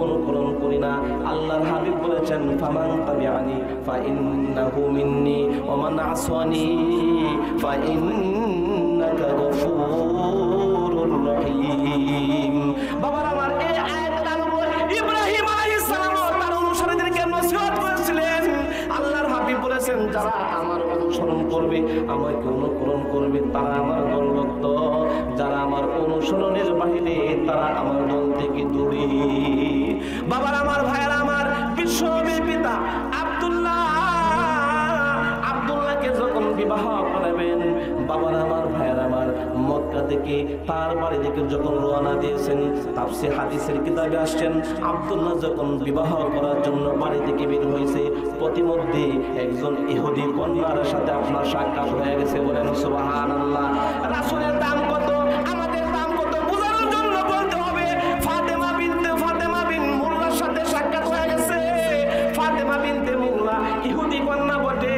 অনুকরণ করি না। আল্লাহর হাবিব বলেছেন, ফামান তাবিআনি ফাইন্নাহু মিন্নি ওয়া মান আসানি ফাইন্নাকা গফুরুর রহিম। বাবার আমার, এই আয়াতের আলোকে ইব্রাহিম আলাইহিস সালাম তার অনুসারীদেরকে নসিহত করেছিলেন। আল্লাহর হাবিব বলেছেন, যারা আমার অনুসরণ করবে, আমাকে অনুকরণ করবে, তারা আমার দলভক্ত। যারা আমার অনুসরণের বাহিরে, তারা আমার দল থেকে দূরে। বাবার আমার, ভাইয়ের আমার, বিশ্বনবীর পিতা আব্দুল্লাহকে যখন বিবাহ করাবেন, বাবার আমার, ভাইয়ের আমার, মক্কা থেকে তার বাড়ি থেকে যখন রওনা দিয়েছেন, তাফসীর হাদিসের কিতাবে আসছেন, আব্দুল্লাহ যখন বিবাহ করার জন্য বাড়ি থেকে বের হয়েছে, প্রতিমধ্যে একজন ইহুদি কন্যার সাথে আপনার সাক্ষাৎ হয়ে গেছে। বলেন সুবহানাল্লাহ। রাসূলের দাম কত, আমাদের দাম কত বোঝানোর জন্য বলতে হবে, ফাতেমা বিন মুল্লার সাথে সাক্ষাৎ হয়ে গেছে। ফাতেমা বিনতে মুল্লা ইহুদি কন্যা বটে,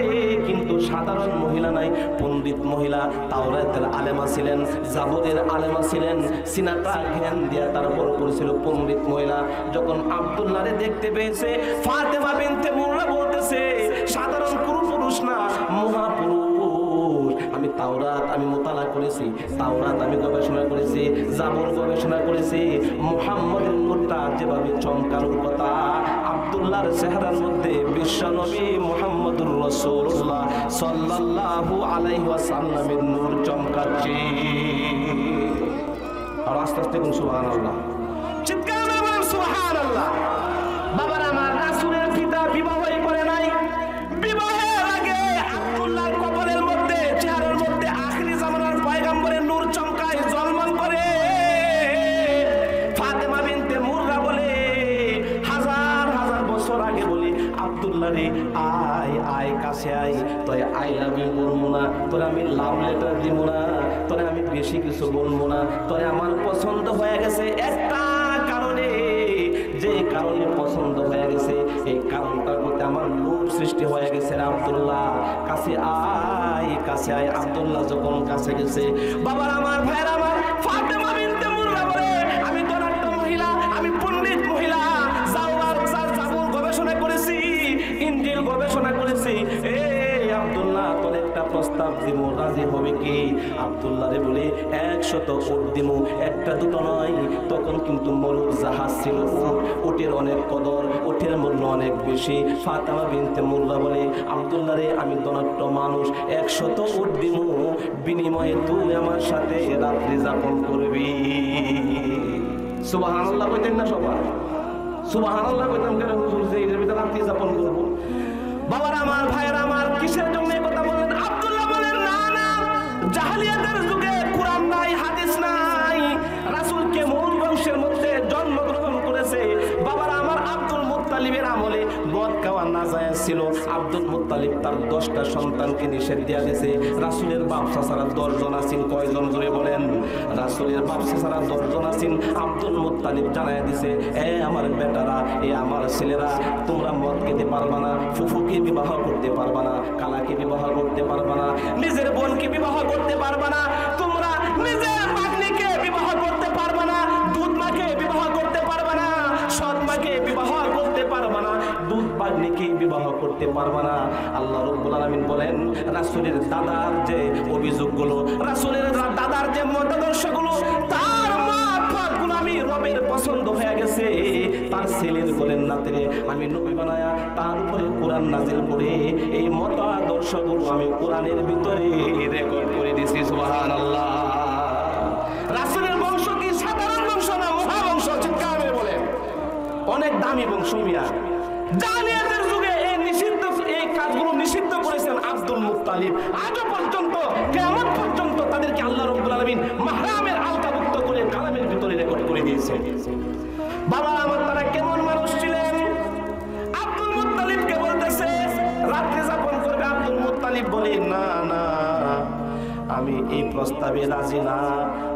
কিন্তু সাধারণ মহিলা নাই, পণ্ডিত মহিলা, তাওরাতের আলেমা ছিলেন, জাবুরের আলেমা ছিলেন, সিনাটা জ্ঞান দিয়া তারপর করেছিল পণ্ডিত মহিলা। যখন আব্দুল্লাহরে দেখতে পেয়েছে, ফাতেমা বিনতে মুল্লা বলতেছে, সাধারণ পুরুষ না, মহাপুরুষ। আমি তাওরাত আমি মোতালা করেছি, তাওরাত আমি গবেষণা করেছি, জাবুর গবেষণা করেছি। মুহাম্মদের নূরটা যেভাবে চমকানোর কথা, আব্দুল্লাহর চেহারার মধ্যে বিশ্বনবী মুহাম্মদুর রাসূলুল্লাহ সাল্লাল্লাহু আলাইহি ওয়াসাল্লামের নূর চমকাচ্ছে। আর আস্তে আস্তে কোন সুবহানাল্লাহ, চিৎকার করে সুবহানাল্লাহ। বাবার আমার, রাসূলের পিতা বিবাহই করে নাই। বিবাহের আগে আব্দুল্লাহর কপালের মধ্যে, চেহারার মধ্যে আখিরি জামানার পয়গম্বরের নূর চমকায়, ঝলমল করে। ফাতেমা বিনতে মুররা বলে, হাজার হাজার বছর আগে বলি, আব্দুল্লাহ রে আয় কাছে আয়, তোরে আই লাভ ইউ বলবো না, তোরে আমি লাভ লেটার দিব না, তোরে আমি বেশি কিছু বলবো না, তোরে আমার পছন্দ হয়ে গেছে একটা কারণে। যে কারণে পছন্দ হয়ে গেছে, এই কারণটার মধ্যে আমার লোভ সৃষ্টি হয়ে গেছে। আব্দুল্লাহ কাছে আয়। আব্দুল্লাহ যখন কাছে গেছে, বাবার আমার, ভাইয়ের আমার, ফাতেমা বিনতে মুররা বলে, আমি তো একটা মহিলা, আমি পণ্ডিত মহিলা, জাবুর গবেষণা করেছি, ইনজিল গবেষণা করেছি। আব্দুল্লাহ, তোর একটা প্রস্তাব দিব, রাজি হবে কি? আব্দুল্লাহ রে বলে 100 উট দিব, একটা দুটো নয়। তখন কিন্তু মরুর জাহাজ ছিল, উটের অনেক কদর, উটের মূল্য অনেক বেশি। ফাতেমা বিনতে মুল্লা বলে, আব্দুল্লাহ রে, আমি ধনাঢ্য মানুষ, 100 উট দিব, বিনিময়ে তুই আমার সাথে রাত্রি যাপন করবি। সুবহানাল্লাহ কইতেন না সবাই? সুবহানাল্লাহ কইতাম কেন হুজুর, যে এর ভিতরে রাত্রি যাপন করব? বাবার আমার, ভাইয়ের আমার, কিসের জন্য এই কথা বলেন? আব্দুল্লাহ বলেন, না, জাহেলিয়াতের যুগে কুরআন নাই, হাদিস নাই, রাসূল কেমন বংশের মধ্যে জন্মগ্রহণ করেছে। বাবার আমার, আব্দুল মুত্তালিব মুত্তালিবের আমলে মদ খাওয়া নাজায়েজ ছিল। আব্দুল মুত্তালিব তার 10টা সন্তানকে নিষেধ দিয়া দিয়েছে। রাসূলের বাপ চাচারা 10 জন আছেন, কয়জন জোরে বলেন? রাসূলের বাপ চাচারা 10 জন আছেন। আব্দুল মুত্তালিব জানায় দিছে, এ আমার বেটারা, এ আমার ছেলেরা, তোমরা মদ খেতে পারবা না, ফুফুকে বিবাহ করতে পারবা না, খালাকে বিবাহ করতে পারবা না, নিজের বোনকে বিবাহ করতে পারবা না, তোমরা নিজের ভাগ্নিকে বিবাহ করতে পারবা না, দুধ মাকে বিবাহ করতে পারবা না, সৎ মাকে বিবাহ করতে পারবা না, দুধ ভাগ্নিকে বিবাহ করতে পারবা না। আল্লাহ রাব্বুল আলামিন বলেন, রাসূলের দাদার যে অভিযোগগুলো, রাসূলের দাদার যে মতাদর্শগুলো, তার মাফাতগুলো আমি রবের পছন্দ হয়ে গেছে। তার ছেলের বলেন না তেরে আমি নবী বানায়া তার উপরে কোরআন নাজিল করে এই মতাদর্শগুলো আমি কোরআনের ভিতরে রেকর্ড করে দিয়েছি। সুবহানাল্লাহ। রাসূলের বংশ কি সাধারণ বংশ না মহাবংশ? চিৎকার করে বলেন। অনেক দামি বংশ মিয়া। জালিয়াতের যুগে এই কাজগুলো নিষিদ্ধ করেছেন আব্দুল মুত্তালিব। আজও পর্যন্ত কিয়ামত পর্যন্ত তাদেরকে আল্লাহ রাব্বুল আলামিন মাহরামের আওতাভুক্ত করে কালামের ভিতরে রেকর্ড করে দিয়েছে। বাবা আমার তারা কেমন মানুষ ছিলেন? আব্দুল মুত্তালিবকে বলতেছে রাত্রি যাপন করবে। আব্দুল মুত্তালিব বলে, না না, আমি এই প্রস্তাবে রাজি না।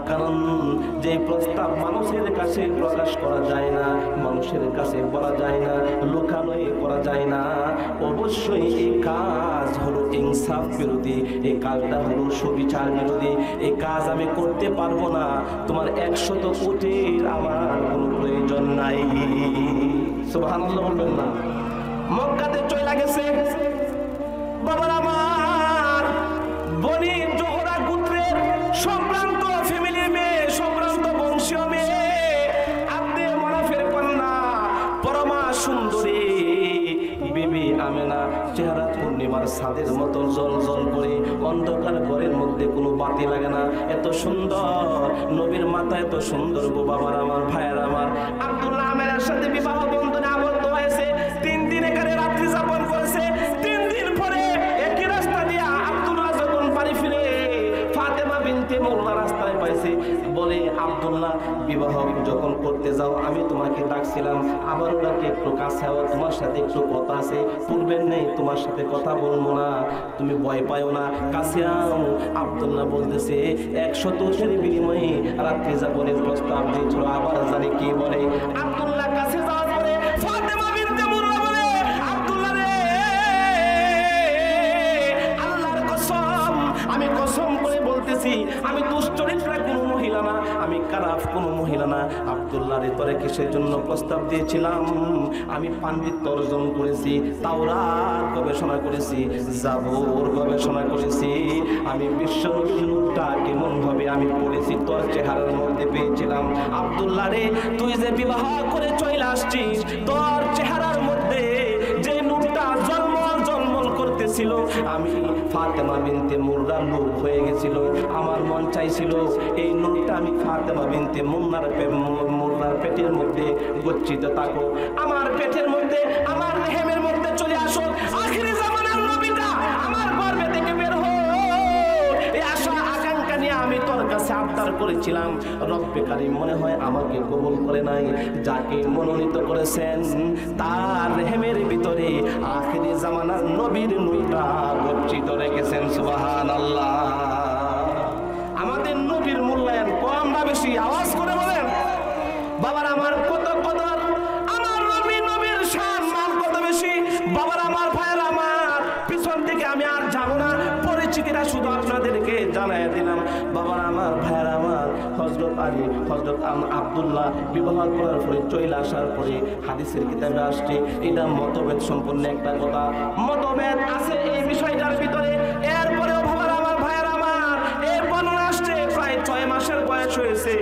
কারণ যে প্রস্তাব মানুষের কাছে প্রকাশ করা যায় না, মানুষের কাছে বলা যায় না, লোকালয়ে করা যায় না, অবশ্যই এই কাজ হলো ইনসাফ বিরোধী, এই কাজটা হলো সুবিচার বিরোধী, এই কাজ আমি করতে পারবো না। তোমার 100 কোটির আমার কোনো প্রয়োজন নাই। সুবহানাল্লাহ বলবেন না? মক্কাতে চলে গেছে বাবার আমার বনি জোহরা গোত্রের সম্ভ্রান্ত ফ্যামিলির মেয়ে, সম্ভ্রান্ত বংশীয় মেয়ে, আব্দে মানাফের কন্যা, পরমা সুন্দরী বিবি আমেনা। চেহারা পূর্ণিমার ছাদের মতো জল জল করে, অন্ধকার ঘরের মধ্যে কোনো বাতি লাগে না, এত সুন্দর নবীর মাথা, এত সুন্দর গো বাবার আমার, ভাইয়ের আমার। আব্দুল্লাহ আমেনার সাথে বিবাহ বন্ধনে আবদ্ধ হয়েছে। 3 দিন এখানে রাত্রি যাপন করেছে। 3 দিন পরে একই রাস্তা দিয়ে আব্দুল্লাহ যখন বাড়ি ফিরে ফাতেমা বিনতে মোল্লা রাস্তায় পাইছে, বলে আব্দুল্লাহ বিবাহ যখন করতে যাও আমি তোমাকে ডাকছিলাম, আবার ওনাকে একটু কাছে আও, তোমার সাথে একটু কথা আছে, পূর্বের নেই তোমার সাথে কথা বলবো না, তুমি ভয় পাও না, কাছে আও। আব্দুল্লাহ বলতেছে 100 বিনিময়ে রাত্রি যাপনের প্রস্তাব দিয়েছিল, আবার জানি কি বলে। আব্দুল্লাহ কাছে যাওয়ার পরে ফাতেমা বিনতে মোল্লা বলে, আব্দুল্লাহ রে, আল্লাহর কসম, আমি কসম করে বলতেছি আমি দুশ্চরিত্রা কোনো মহিলা না, আমি খারাপ কোনো মহিলা না। আব্দুল্লাহ রে তোরে কিসের জন্য প্রস্তাব দিয়েছিলাম? আমি পাণ্ডিত্য অর্জন করেছি, তাওরাত গবেষণা করেছি, জাবুর গবেষণা করেছি, আমি বিশ্ব নূরটা কেমন ভাবে আমি পড়েছি তোর চেহারার মধ্যে পেয়েছিলাম। আব্দুল্লাহ রে, তুই যে বিবাহ করে চলে আসছিস, তোর চেহারার মধ্যে যে নূরটা জলমল জলমল করতেছিল, আমি ফাতেমা বিনতে মুর্রা নূর হয়ে গেছিল। আমার মন চাইছিল এই নূরটা আমি ফাতেমা বিনতে মুর্রার পেটের মধ্যে গচ্ছিত থাকো, আমার পেটের মধ্যে, আমার রেহেমের মধ্যে চলে আসো, আখিরি জামানার নবীটা আমার গর্ভে থেকে বের হো। এই আশা আকাঙ্ক্ষা নিয়ে আমি তোর কাছে আবদার করেছিলাম। রব্বে কারীম মনে হয় আমাকে কবুল করে নাই। যাকে মনোনীত করেছেন তার রেহেমের ভিতরে আখিরি জামানার নবীর নূরটা গচ্ছিত রেখেছেন। সুবহানাল্লাহ। আমাদের নবীর মূল্যায়ন কম না বেশি? আওয়াজ করে বলেন। বাবার আমার কত কদর, আমার নবীর সম্মান কত বেশি। বাবার আমার, ভাইয়ের আমার, পিছন থেকে আমি আর যাব না, পরিচিতিটা শুধু আপনাদেরকে জানাই দিলাম। বাবার আমার, ভাইয়ের আমার, হযরত আলী, হযরত আব্দুল্লাহ বিবাহ করার পরে চলে আসার পরে হাদিসের কিতাবে আসছে, এটা মতভেদ সম্পূর্ণ একটা কথা, মতভেদ আছে এই বিষয়টার ভিতরে। এরপরেও বাবার আমার, ভাইয়ের আমার, এই বর্ণনা আসছে প্রায় 6 মাসের বয়স হয়েছে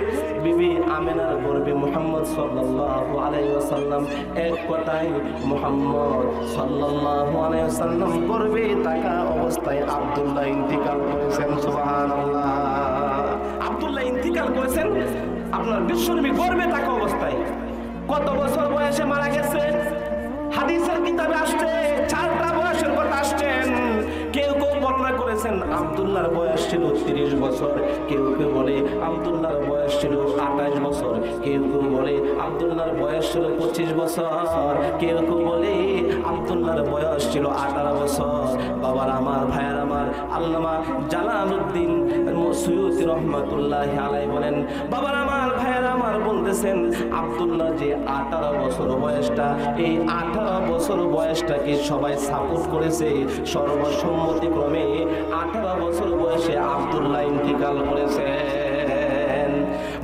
বিবি আমেনার গর্ভে মুহাম্মদ সাল্লাল্লাহু আলাইহি ওয়াসাল্লাম, এক কথায় মুহাম্মদ সাল্লাল্লাহু আলাইহি ওয়াসাল্লাম গর্ভে থাকা অবস্থায় আব্দুল্লাহ ইন্তিকাল করেছেন। সুবহানাল্লাহ। আব্দুল্লাহ ইন্তিকাল করেছেন আপনার বিশ্বনবী গর্ভে থাকা অবস্থায়। কত বছর বয়সে মারা গেছে? হাদিসের কিতাবে আসছে 4টা বয়সের কথা আসছেন। কেউ কেউ বর্ণনা করেছেন আব্দুল্লাহর বয়স ছিল 30 বছর, কেউ কেউ বলে আব্দুল্লাহর বয়স ছিল 28 বছর, কেউ কেউ বলে আব্দুল্লাহর বয়স ছিল 25 বছর, কেউ কেউ বলে আব্দুল্লাহর বয়স ছিল 18 বছর। বাবার আমার, ভাইয়ার আমার, আল্লামা জালালউদ্দিন সুয়ুতী রহমাতুল্লাহি আলাইহি বলেন, বাবার আমার, ভাইয়ার আমার, বলতেছেন আব্দুল্লাহ যে 18 বছর বয়সটা, এই 18 বছর বয়সটাকে সবাই সাপোর্ট করেছে। সর্বসম্মতিক্রমে 18 বছর বয়সে আব্দুল্লাহ ইন্তিকাল করেছেন।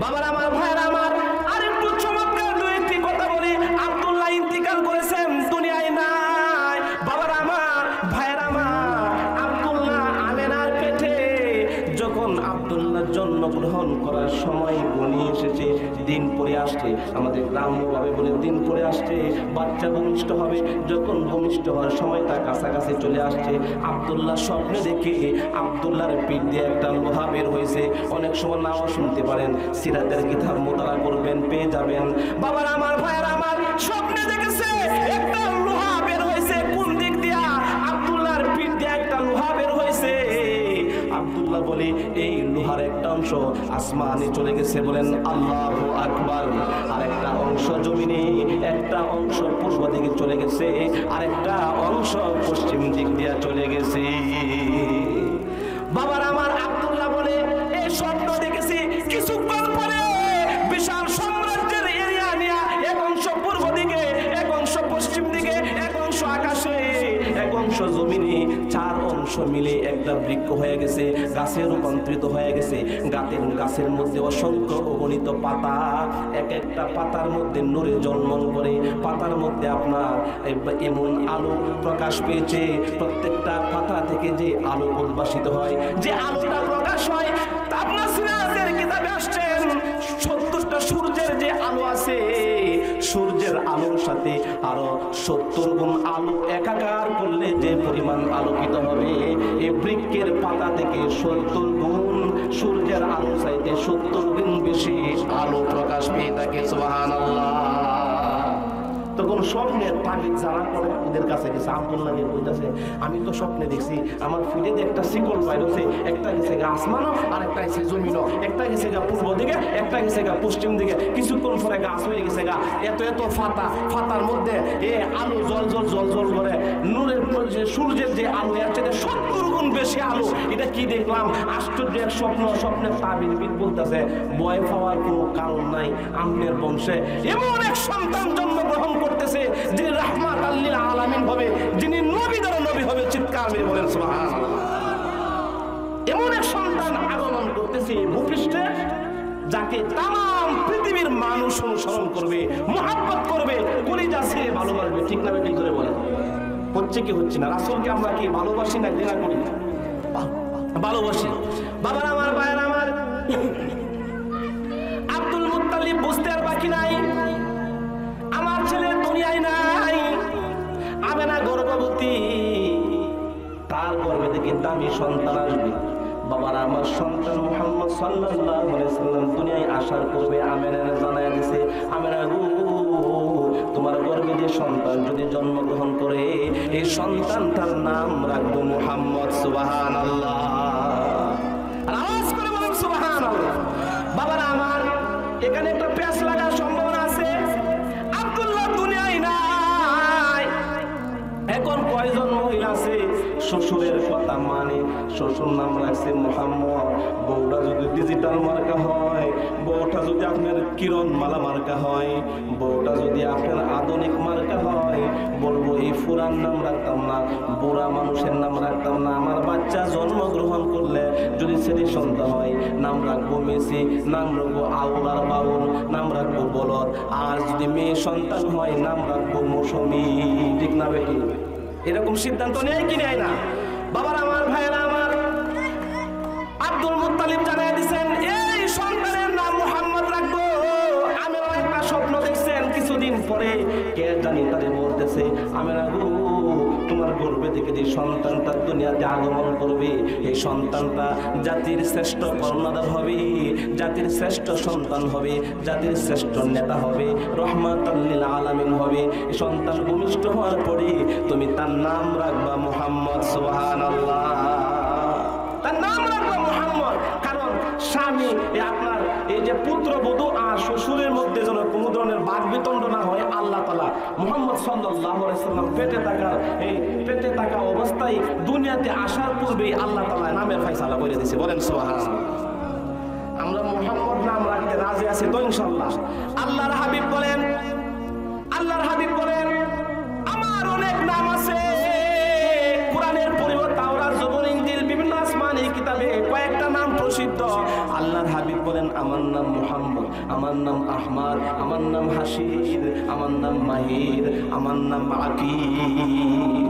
বাবার আমার, ভাইয়ার আমার, আরেকটু চমৎকার দুই একটি কথা বলি। আব্দুল্লাহ ইন্তিকাল করেছেন, দুনিয়ায় নাই। বাবার আমার, ভাইয়ার আমার, আব্দুল্লাহ আমেনার পেটে যখন আব্দুল্লাহ জন্মগ্রহণ করার সময় ঘনিয়ে এসেছে, দিন পরে আসছে, আমাদের গ্রাম্যভাবে বলে দিন পরে আসছে, বাচ্চা ভূমিষ্ঠ হবে। যখন ভূমিষ্ঠ হওয়ার সময়টা কাছাকাছি চলে আসছে, আব্দুল্লাহ স্বপ্নে দেখে আব্দুল্লাহর পিঠ দিয়ে একটা লোহা বের হয়েছে। অনেক সময় নাও শুনতে পারেন, সিরাতের কিতাব মোতালা করবেন, পেয়ে যাবেন। বাবার আমার, ভাইয়ের আমার, স্বপ্নে দেখেছে একটা লোহা বের হয়েছে। কোন দিক দিয়া? আব্দুল্লাহর পিঠ দিয়ে একটা লোহা বের হয়েছে। আব্দুল্লাহ বলে এই লোহার একটা অংশ আসমানে চলে গেছে, বলেন আল্লাহু আকবার। আর একটা অংশ জমিনে, একটা অংশ পূর্ব দিকে চলে গেছে, আর একটা অংশ পশ্চিম দিক দিয়ে চলে গেছে। বাবার আমার, আব্দুল্লাহ বলে এই স্বপ্ন দেখেছি। কিছুক্ষণ পরে বিশাল সাম্রাজ্যের এরিয়া নিয়ে এক অংশ পূর্ব দিকে, এক অংশ পশ্চিম দিকে, এক অংশ আকাশে, এক অংশ জমিনে, 4 অংশ মিলে একটা বৃক্ষ হয়ে গেছে, গাছে রূপান্তরিত হয়ে গেছে। গাছের মধ্যে অসংখ্য অগণিত পাতা, এক একটা পাতার মধ্যে নূরে জন্মন করে। পাতার মধ্যে আপনার এমন আলো প্রকাশ পেয়েছে, প্রত্যেকটা পাতা থেকে যে আলো উদ্ভাসিত হয়, যে আলোটা প্রকাশ হয়, আপনার সিরাতের কিতাবে আসছেন 70টা সূর্যের যে আলো আছে, সূর্যের আলোর সাথে আরো 70 গুণ আলো একাকার করলে যে পরিমাণ আলোকিত হবে, এই বৃক্ষের পাতা থেকে 70 গুণ সূর্যের আলো চাইতে 70 গুণ বেশি আলো প্রকাশ পেয়ে থাকে। সুবহানাল্লাহ। তখন স্বপ্নের তাবিজ যারা করে ওদের কাছে গেছে, আব্দুল্লাহ বলতেছে আমি তো স্বপ্নে দেখছি আমার ফিরে একটা শিকল বাইরেছে, একটা গেছে গা আসমানও, আর একটা গেছে জমিনও, একটা গেছে গা পূর্ব দিকে, একটা গেছে গা পশ্চিম দিকে। কিছুক্ষণ পরে গাছ হয়ে গেছে গা এত এত ফাতা, ফাতার মধ্যে এ আলো জল জল জল জল করে, নূরের সূর্যের যে আলো এর চাইতে 70 গুণ বেশি আলো। এটা কি দেখলাম? আশ্চর্য এক স্বপ্ন। স্বপ্নের তাবিজ বলতেছে ভয় পাওয়ার কোনো কারণ নাই, আমনের বংশে এমন এক সন্তান জন্মগ্রহণ করতেছে যিনি রাহমাতাল লিল আলামিন হবে, যিনি নবীদের নবী হবে। চিৎকার মেরে বলেন সুবহানাল্লাহ। এমন এক সন্তান আগমন করতেছে ভূপৃষ্ঠে, যাকে তাম পৃথিবীর মানুষ অনুসরণ করবে, মুহাব্বত করবে, কলিজা ছেড়ে ভালোবাসবে। ঠিক না বেটি করে বলেন? হচ্ছে কি হচ্ছে না? রাসূলকে আমরা কি ভালোবাসি না ঘৃণা করি? ভালোবাসি। বাবার আমার, ভাইয়ের আমার, আব্দুল মুত্তালিব বুঝতে আর বাকি নাই, আমার ছেলে দুনিয়ায় নাই। আমেনা গর্ভবতী, তার গর্ভে থেকে দামি সন্তান আসবে। বাবার আমার সন্তান মুহাম্মদ সাল্লাল্লাহু আলাইহি সাল্লাম দুনিয়ায় আসার পূর্বে আমেনা জানায় দিয়েছে, আমেনা গো, তোমার গর্ভে যে সন্তান যদি জন্মগ্রহণ করে, এই সন্তানটার নাম রাখবো মুহাম্মদ। সুবহানাল্লাহ। আওয়াজ করে বলুন সুবহানাল্লাহ। বাবার আমার, এখানে একটা পেঁচ লাগার সম্ভাবনা আছে। আব্দুল্লাহ দুনিয়ায় নাই। এখন কয়জন মহিলা আছে শ্বশুরের কথা মানে, শ্বশুর নাম রাখছে মুহাম্মদ। বউটা যদি ডিজিটাল মার্কা হয়, বউটা যদি আপনার কিরণ মালা মার্কা হয়, বউটা যদি আপনার আধুনিক মার্কা হয়, বলবো এই ফুরান নাম রাখতাম না, বুড়া মানুষের নাম রাখতাম না। আমার বাচ্চা জন্মগ্রহণ করলে যদি ছেলে সন্তান হয়, নাম রাখবো মেসি, নাম রাখবো আউলার বাউল, নাম রাখবো বলদ। আর যদি মেয়ে সন্তান হয়, নাম রাখবো মৌসুমী। ঠিক না বেটি? এরকম সিদ্ধান্ত নেয় কি নেয় না? বাবার আমার, ভাইয়েরা আমার, আব্দুল মুত্তালিব জানাই দিচ্ছেন এই সন্তানের নাম মুহাম্মদ রাখবো। আমেনা একটা স্বপ্ন দেখছেন কিছুদিন পরে, কে জানি তাদের বলতেছে, আমেনা গো, তোমার গর্ভে থেকে যে সন্তানটা দুনিয়াতে আগমন করবে, এই সন্তানটা জাতির শ্রেষ্ঠ কর্ণধার হবে, জাতির শ্রেষ্ঠ সন্তান হবে, জাতির শ্রেষ্ঠ নেতা হবে, রহমাতাল লিল আলামিন হবে। এই সন্তান ভূমিষ্ঠ হওয়ার পরে তুমি তার নাম রাখবা মুহাম্মদ। সুবহানাল্লাহ। তার নাম রাখবো মুহাম্মদ। কারণ স্বামী আপনার এই যে পুত্রবধূ আর শ্বশুরের মধ্যে যেন কোনো ধরনের বাকবিতণ্ড না হয়, আল্লাহ তাআলা মুহাম্মদ সাল্লাল্লাহু আলাইহি সাল্লাম পেটে থাকা অবস্থায় দুনিয়াতে আসার পূর্বেই আল্লাহ তাআলা নামের ফয়সালা করে দিয়েছে। বলেন সুবহানাল্লাহ। আমরা মুহাম্মদ নাম রাখতে রাজি আছি তো ইনশাআল্লাহ। আল্লাহর হাবিব বলেন আমার অনেক নাম আছে। কোরআনের পরিবর্তে তাওরাত, জবুর, ইনজিল বিভিন্ন আসমানি কিতাবে কয়েকটা নাম প্রসিদ্ধ। আল্লাহর হাবিব বলেন আমার নাম মুহাম্মদ, আমার নাম আহমদ, আমার নাম হাসির, আমার নাম মাহির, আমার নাম আকিব।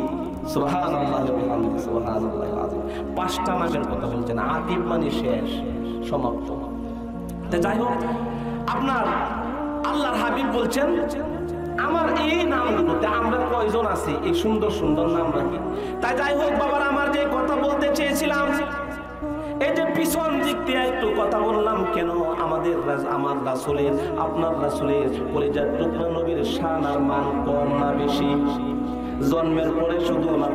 সুবহানাল্লাহ ওয়া বিহামদিহি সুবহানাল্লাহিল আযীম। পাঁচটা নামের কথা বলছেন। আকিব মানে শেষ, সমাপ্ত। যাই হোক, আপনার আল্লাহর হাবিব বলছেন আমার এই নামগুলোতে আমরা কয়জন আছি এই সুন্দর সুন্দর নাম রাখি। তাই যাই হোক বাবার, আমার যে কথা বলতে চেয়েছিলাম, এই যে পিছন দিক দিয়ে একটু কথা বললাম কেন, আমার রাসূলের, আপনার রাসূলের কলিজার টুকরা নবীর শান আর মান কম না বেশি? জন্মের পরে শুধু না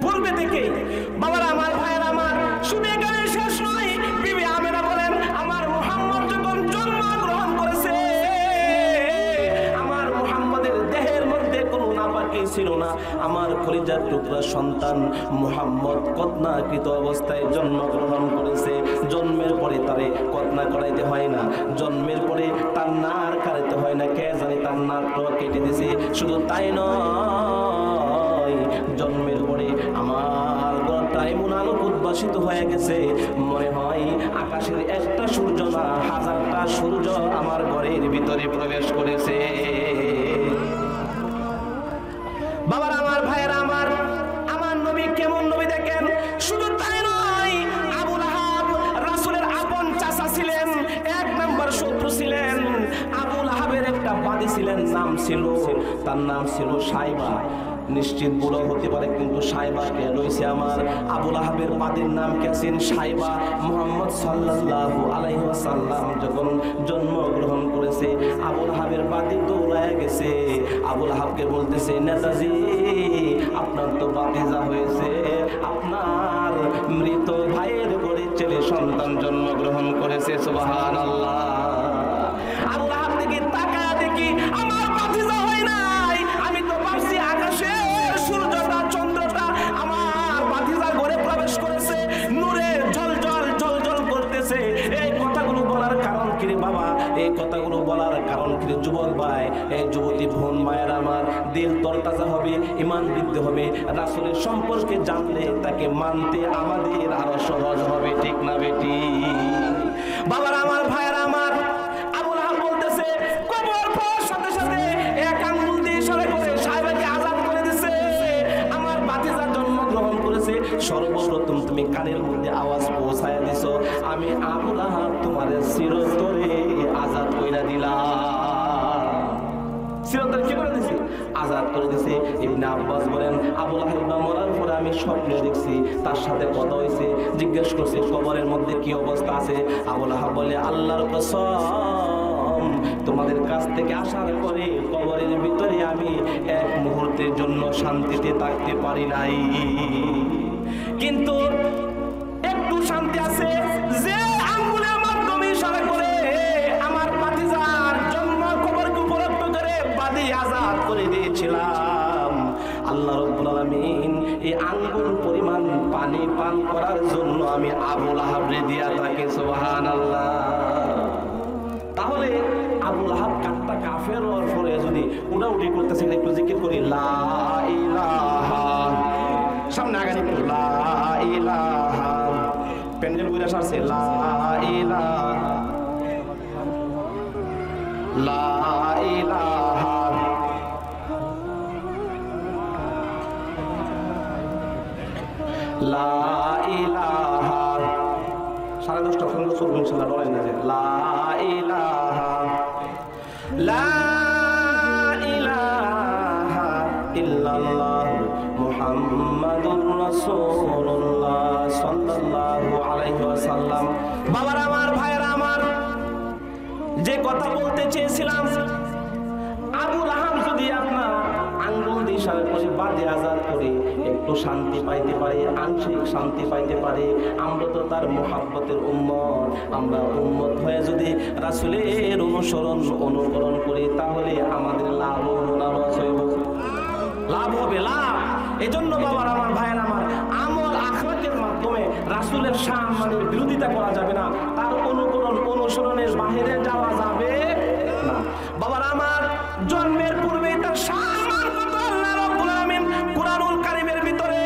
পূর্বে থেকেই বাবার, আমার ভাইয়ের আমার, শুনে এখানে শেষ নয়। বিবি আমেনা বলেন আমার মুহাম্মদ যখন জন্মগ্রহণ করেছে, আমার মুহাম্মদের দেহের মধ্যে কোনো নাপাকি ছিল না। আমার কলিজার টুকরা সন্তান মুহাম্মদ কতনাকৃত অবস্থায় জন্মগ্রহণ করেছে। জন্মের পরে তারে কতনা করাইতে হয় না, জন্মের পরে তার নার কাটাইতে হয় না, কে জানি তার নারটা কেটে দিয়েছে। শুধু তাই নয়, জন্মের পরে আমার ঘরটা এমন আলোক উদ্ভাসিত হয়ে গেছে, মনে হয় আকাশের একটা সূর্য না, হাজারটা সূর্য আমার ঘরের ভিতরে প্রবেশ করেছে। বাবার, আমার ভাইয়ের আমার, আমার নবী কেমন নবী দেখেন। শুধু তাই নয়, আবু লাহাব রাসূলের আপন চাচা ছিলেন, এক নাম্বার শত্রু ছিলেন। আবু লাহাবের একটা বাদী ছিলেন, তার নাম ছিল সাইবা। নিশ্চিত বুড়ো হতে পারে, কিন্তু সাইবা কে রয়েছে আমার আবু লাহাবের বাদীর নাম কেছেন সাইবা। মুহাম্মদ সাল্লাল্লাহু আলাইহি ওয়াসাল্লাম যখন জন্মগ্রহণ করেছে, আবু লাহাবের বাদী দৌড়ায় গেছে, আবু লাহাবকে বলতেছে নেতাজি আপনার তো বাতিজা হয়েছে, আপনার মৃত ভাইয়ের ঘরে ছেলে সন্তান জন্মগ্রহণ করেছে। সুবহানাল্লাহ। আবু লাহাব দিকে তাকায়া দেখি আমার বাতিজা হয় নাই, আমি তো ভাবছি আকাশের সূর্যটা চন্দ্রটা আমার বাতিজার ঘরে প্রবেশ করেছে, নূরে ঝলঝল করতেছে। এই কথাগুলো বলার কারণ কি রে বাবা? এই কথাগুলো বলার কারণ কি রে যুবক ভাই? এই যুবতী বোন মায়ের আমার, দিল তরতাজা হবে, ঈমান বৃদ্ধি হবে। রাসূলের সম্পর্কে জানলে তাকে মানতে আমাদের আরো সহজ হবে, ঠিক না বেটি? বাবার আমার, ভাইয়ের আমার, আবু লাহাব বলতেছে কবর পাওয়ার সাথে সাথে এক আঙ্গুল দিয়ে ইশারা করে সাহেবাকে আজাদ করে দিছে। আমার বাতিজা জন্মগ্রহণ করেছে, সর্বপ্রথম তুমি কানের মধ্যে আওয়াজ পৌঁছায় দিছো, আমি আবু লাহাব তোমার চিরতরে আজাদ কইরা দিলাম। চিরতরে কি করে দিছি? আজাদ করে দিছে। ইবনে আব্বাস বলেন আবু লাহাব মরার পরে আমি স্বপ্ন দেখছি, তার সাথে কথা হয়েছে, জিজ্ঞেস করছে কবরের মধ্যে কি অবস্থা আছে। আবু লাহাব বলে আল্লাহর কসম, তোমাদের কাছ থেকে আসার পরে কবরের ভিতরে আমি এক মুহূর্তের জন্য শান্তিতে থাকতে পারি নাই, কিন্তু একটু শান্তি আছে যে আঙ্গুলের মাধ্যমে ইশারা করে আমার ভাতিজার জন্ম খবরকে উপলব্ধ করে বাদী আজাদ করে দিয়েছিলাম। আল্লাহ রাব্বুল আলামিন এই আঙ্গুল পরিমাণ পানি পান করার জন্য আমি আবু লাহাবরে দিয়া থাকি। সুবহানাল্লাহ। তাহলে আবু লাহাব কাটটা কাফের হওয়ার পরে যদি উড়াউড়ি করতেছেন, একটু জিকির করি লা ইলাহা, সামনে আগানি একটু লা ইলাহা, প্যান্ডেল বুইরা সারছে লা ইলাহা, লা ইলাহা, লা ইলাহা। 10:30 পর্যন্ত চলবে ইনশাআল্লাহ, বলেন না যে লা ইলাহা, লা ইলাহা ইল্লাল্লাহ মুহাম্মাদুর রাসূলুল্লাহ সাল্লাল্লাহু আলাইহি ওয়াসাল্লাম। বাবার আমার, ভাইয়ের আমার, যে কথা বলতে চেয়েছিলাম, আবু লাহাব যদি আপনার আঙ্গুল দিয়ে ইশারা করে বাদী আজাদ করে একটু শান্তি পাইতে পারে, আংশিক শান্তি পাইতে পারে। আমরা তো তার মুহাব্বতের উম্মত। আমরা উম্মত হয়ে যদি রাসূলের অনুকরণ করি তাহলে আমাদের লাভ হইব না লস হইব? লাভ হবে, লাভ। এজন্য বাবার আমার, ভাইয়ের আমার, আমল আখলাকের মাধ্যমে রাসূলের সম্মানের বিরোধিতা করা যাবে না, তার অনুসরণের বাহিরে যাওয়া যাবে না। বাবার আমার, জন্মের পূর্বে তার সম্মান কত আল্লাহ রাব্বুল আলামিন কুরআনুল কারীমের ভিতরে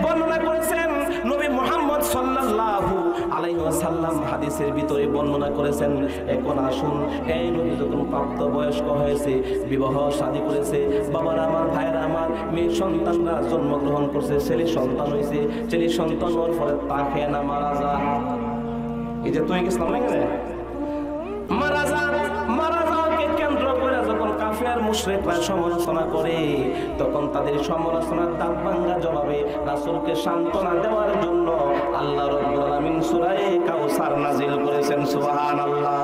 বর্ণনা করেছেন। নবী মুহাম্মদ সাল্লাল্লাহু আলাইহি ওয়াসাল্লাম হাদিসের ভিতরে বর্ণনা করেছেন। এখন আসুন, এই নবী যখন প্রাপ্ত বয়স্ক হয়েছে, বিবাহ শাদী করেছে, বাবার আমার, ভাইয়ের আমার, মেয়ে সন্তানরা জন্মগ্রহণ করছে, ছেলে সন্তান হয়েছে, ছেলে সন্তান হওয়ার পরে তা খেয়ে না মারা যায়। এই যে তুই ইসলাম লাগে মারা যাওয়াকে কেন্দ্র করে যখন কাফের মুশরিকরা সমালোচনা করে, তখন তাদের সমালোচনার দাঁত ভাঙ্গা জবাবে রাসূলকে সান্ত্বনা দেওয়ার জন্য আল্লাহ রাব্বুল আলামিন সূরা কাউসার নাজিল করেছেন। সুবহানাল্লাহ।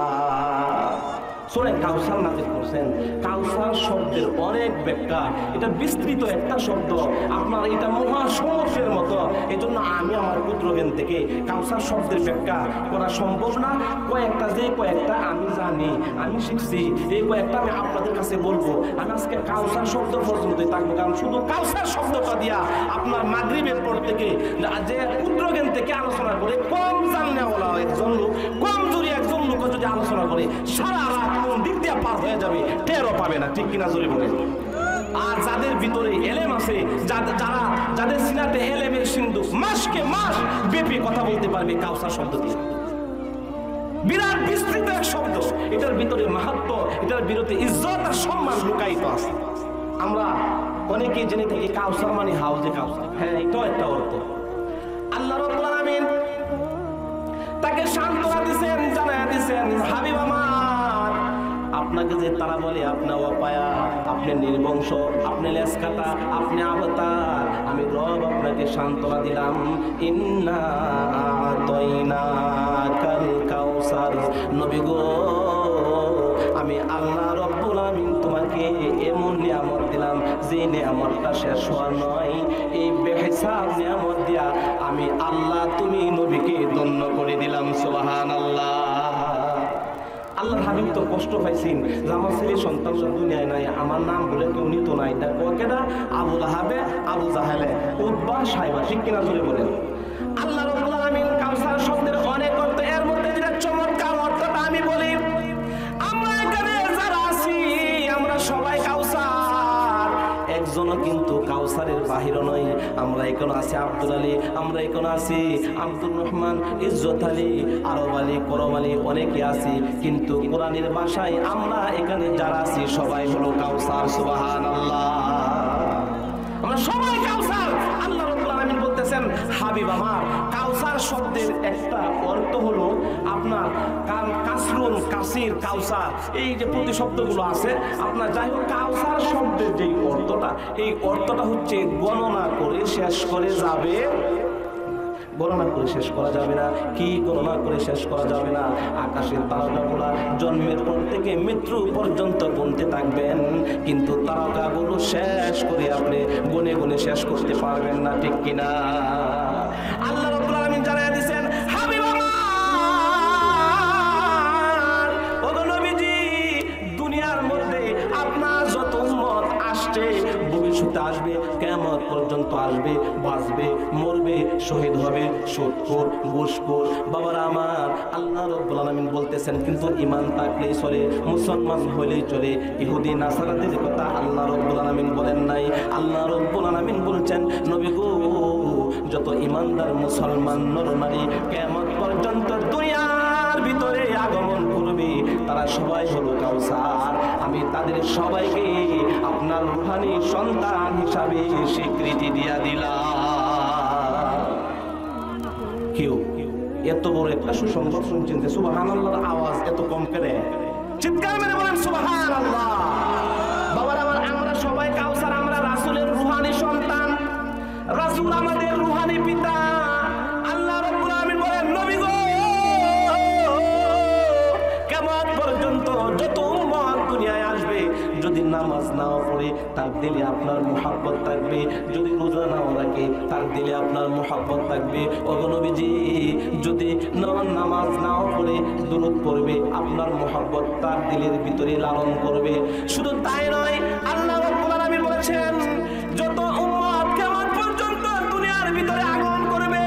সূরা কাউসার নাজিল করেছেন। কাউসার শব্দের অনেক ব্যাখ্যা, এটা বিস্তৃত একটা শব্দ, আপনার এটা মহাসমুদ্রের মতো। এজন্য আমি আমার ক্ষুদ্রজ্ঞান থেকে কাউসার শব্দের ব্যাখ্যা করা সম্ভব না। কয়েকটা আমি জানি, আমি শিখছি, এই কয়েকটা আমি আপনাদের কাছে বলবো। আমি আজকে কাউসার শব্দ পর্যন্তই থাকবো, কারণ শুধু কাউসার শব্দটা দিয়া আপনার মাগরিবের পর থেকে যে ক্ষুদ্রজ্ঞান থেকে আলোচনা করে কম জাননেওয়ালা একজন লোক, কম জোরে একজন লোক যদি আলোচনা করে সারা রাত কোন দিক দিয়ে পার হয়ে যাবে টেরও পাবে না, ঠিক কিনা জোরে বলে। আর যাদের ভিতরে এলেম আছে, যাদের সিনাতে এলেমের সিন্ধু মাসকে মাস ব্যাপী কথা বলতে পারবে কাউসার শব্দ দিয়ে। বিরাট বিস্তৃত এক শব্দ, এটার ভিতরে মাহাত্ম্য, এটার ভিতরে ইজ্জত আর সম্মান লুকায়িত আছে। আমরা অনেকেই জেনে থাকি কাউসার মানে হাউজে কাউসার। হ্যাঁ, এটাও একটা অর্থ। আল্লাহ রাব্বুল আলামিন তাকে সান্ত্বনা দিয়েছেন, জানায়া দিয়েছেন, হাবিব আমার, আপনাকে যে তারা বলে আপনি অপায়া, আপনি নির্বংশ, আপনি লেজ কাটা, আপনি আবতার, আমি রব আপনাকে সান্ত্বনা দিলাম। ইন্না আতাইনাকাল কাউসার। নবী গো, আমি আল্লাহ রাব্বুল আলামিন তোমাকে এমন নিয়ামত দিলাম যে নিয়ামতটা শেষ হওয়ার নয়। এই বেহিসাব নিয়ামত দিয়া আমি আল্লাহ তুমি নবীকে ধন্য করে দিলাম। সুবহানাল্লাহ। আল্লাহর হাবিব তো কষ্ট পাইছেন যে আমার ছেলে সন্তান দুনিয়ায় নাই, আমার নাম বলে কেউ নিত নাই। এটা কেডা? আবু লাহাবে, আবু জাহেলে, উতবা, সাইবা, ঠিক কিনা জোরে বলেন। আল্লাহ রাব্বুল আলামিন কাউসার শব্দের অনেক অর্থ, এর মধ্যে যেটা চমৎকার অর্থটা আমি বলি, আমরা এখানে যারা আছি আমরা সবাই কাউসার, একজনও কিন্তু কাউসারের বাহির নয়। আমরা এখানে আছি আব্দুল আলী, আমরা এখানে আছি আব্দুর রহমান, ইজ্জত আলী, আরব আলী, করম আলী, অনেকে আছি, কিন্তু কোরআনের ভাষায় আমরা এখানে যারা আছি সবাই হলো কাউসার। সুবহানাল্লাহ। আমরা সবাই কাউসার। আল্লাহ রাব্বুল আলামিন বলতেছেন, হাবিব আমার, কাউসার শব্দের একটা অর্থ হলো আপনার কাসরুন, কাসির, কাউসার, এই যে প্রতিশব্দগুলো আছে আপনার, যাই হোক কাউসার শব্দের যে অর্থটা, এই অর্থটা হচ্ছে গণনা করে শেষ করে যাবে, গণনা করে শেষ করা যাবে না। কি গণনা করে শেষ করা যাবে না? আকাশের তারকাগুলা জন্মের পর থেকে মৃত্যু পর্যন্ত গুনতে থাকবেন, কিন্তু তারকাগুলো শেষ করে আপনি গুনে গুনে শেষ করতে পারবেন না, ঠিক কিনা? আল্লাহ রাব্বুল আলামিন জানায়া দিয়েছেন, হাবিব আমার, ওগো নবীজি, দুনিয়ার মধ্যে আপনার যত উম্মত আসছে, ভবিষ্যতে আসবে, কিয়ামত পর্যন্ত আসবে, বাঁচবে, মরবে, শহীদ হবে, সুদখোর, ঘুষখোর, বাবারা আমার, আল্লাহ রাব্বুল আলামিন বলতেছেন, কিন্তু ঈমান থাকলেই চলে, মুসলমান হইলেই চলে। ইহুদি নাসারাদের কথা আল্লাহ রাব্বুল আলামিন বলেন নাই। আল্লাহ রাব্বুল আলামিন বলছেন, নবী গো, যত ঈমানদার মুসলমান নরনারী কিয়ামত পর্যন্ত দুনিয়ার ভিতরে আগমন করবে, তারা সবাই হলো কাউসার। আমি তাদের সবাইকে আপনার রূহানি সন্তান হিসাবে স্বীকৃতি দিয়া দিলাম। কেউ এত বড় একটা সুসংবাদ শুনছেন যে সুবহানাল্লাহর আওয়াজ এত কম করে, চিৎকার মেরে বলেন সুবহানাল্লাহ। বাবারা আমার, আমরা সবাই কাউসার, আমরা রাসূলের রূহানি সন্তান, রাসূল আমাদের রূহানি পিতা। আল্লাহ রাব্বুল আলামিন বলেন, নবী গো, কিয়ামত পর্যন্ত যত উম্মত দুনিয়ায় আসবে, যদি নামাজ নাও পড়ে, তার দিলে আপনার মুহাব্বত থাকবে, যদি রোজা নাও রাখে তার দিলে আপনার মুহাব্বত থাকবে। ওগো নবীজি যদি নামাজ নাও পড়ে দুরূদ পড়বে, আপনার মুহাব্বত তার দিলের ভিতরে লালন করবে। শুধু তাই নয়, আল্লাহ রাব্বুল আলামিন বলেছেন যত উম্মত কিয়ামত পর্যন্ত দুনিয়ার ভিতরে আগমন করবে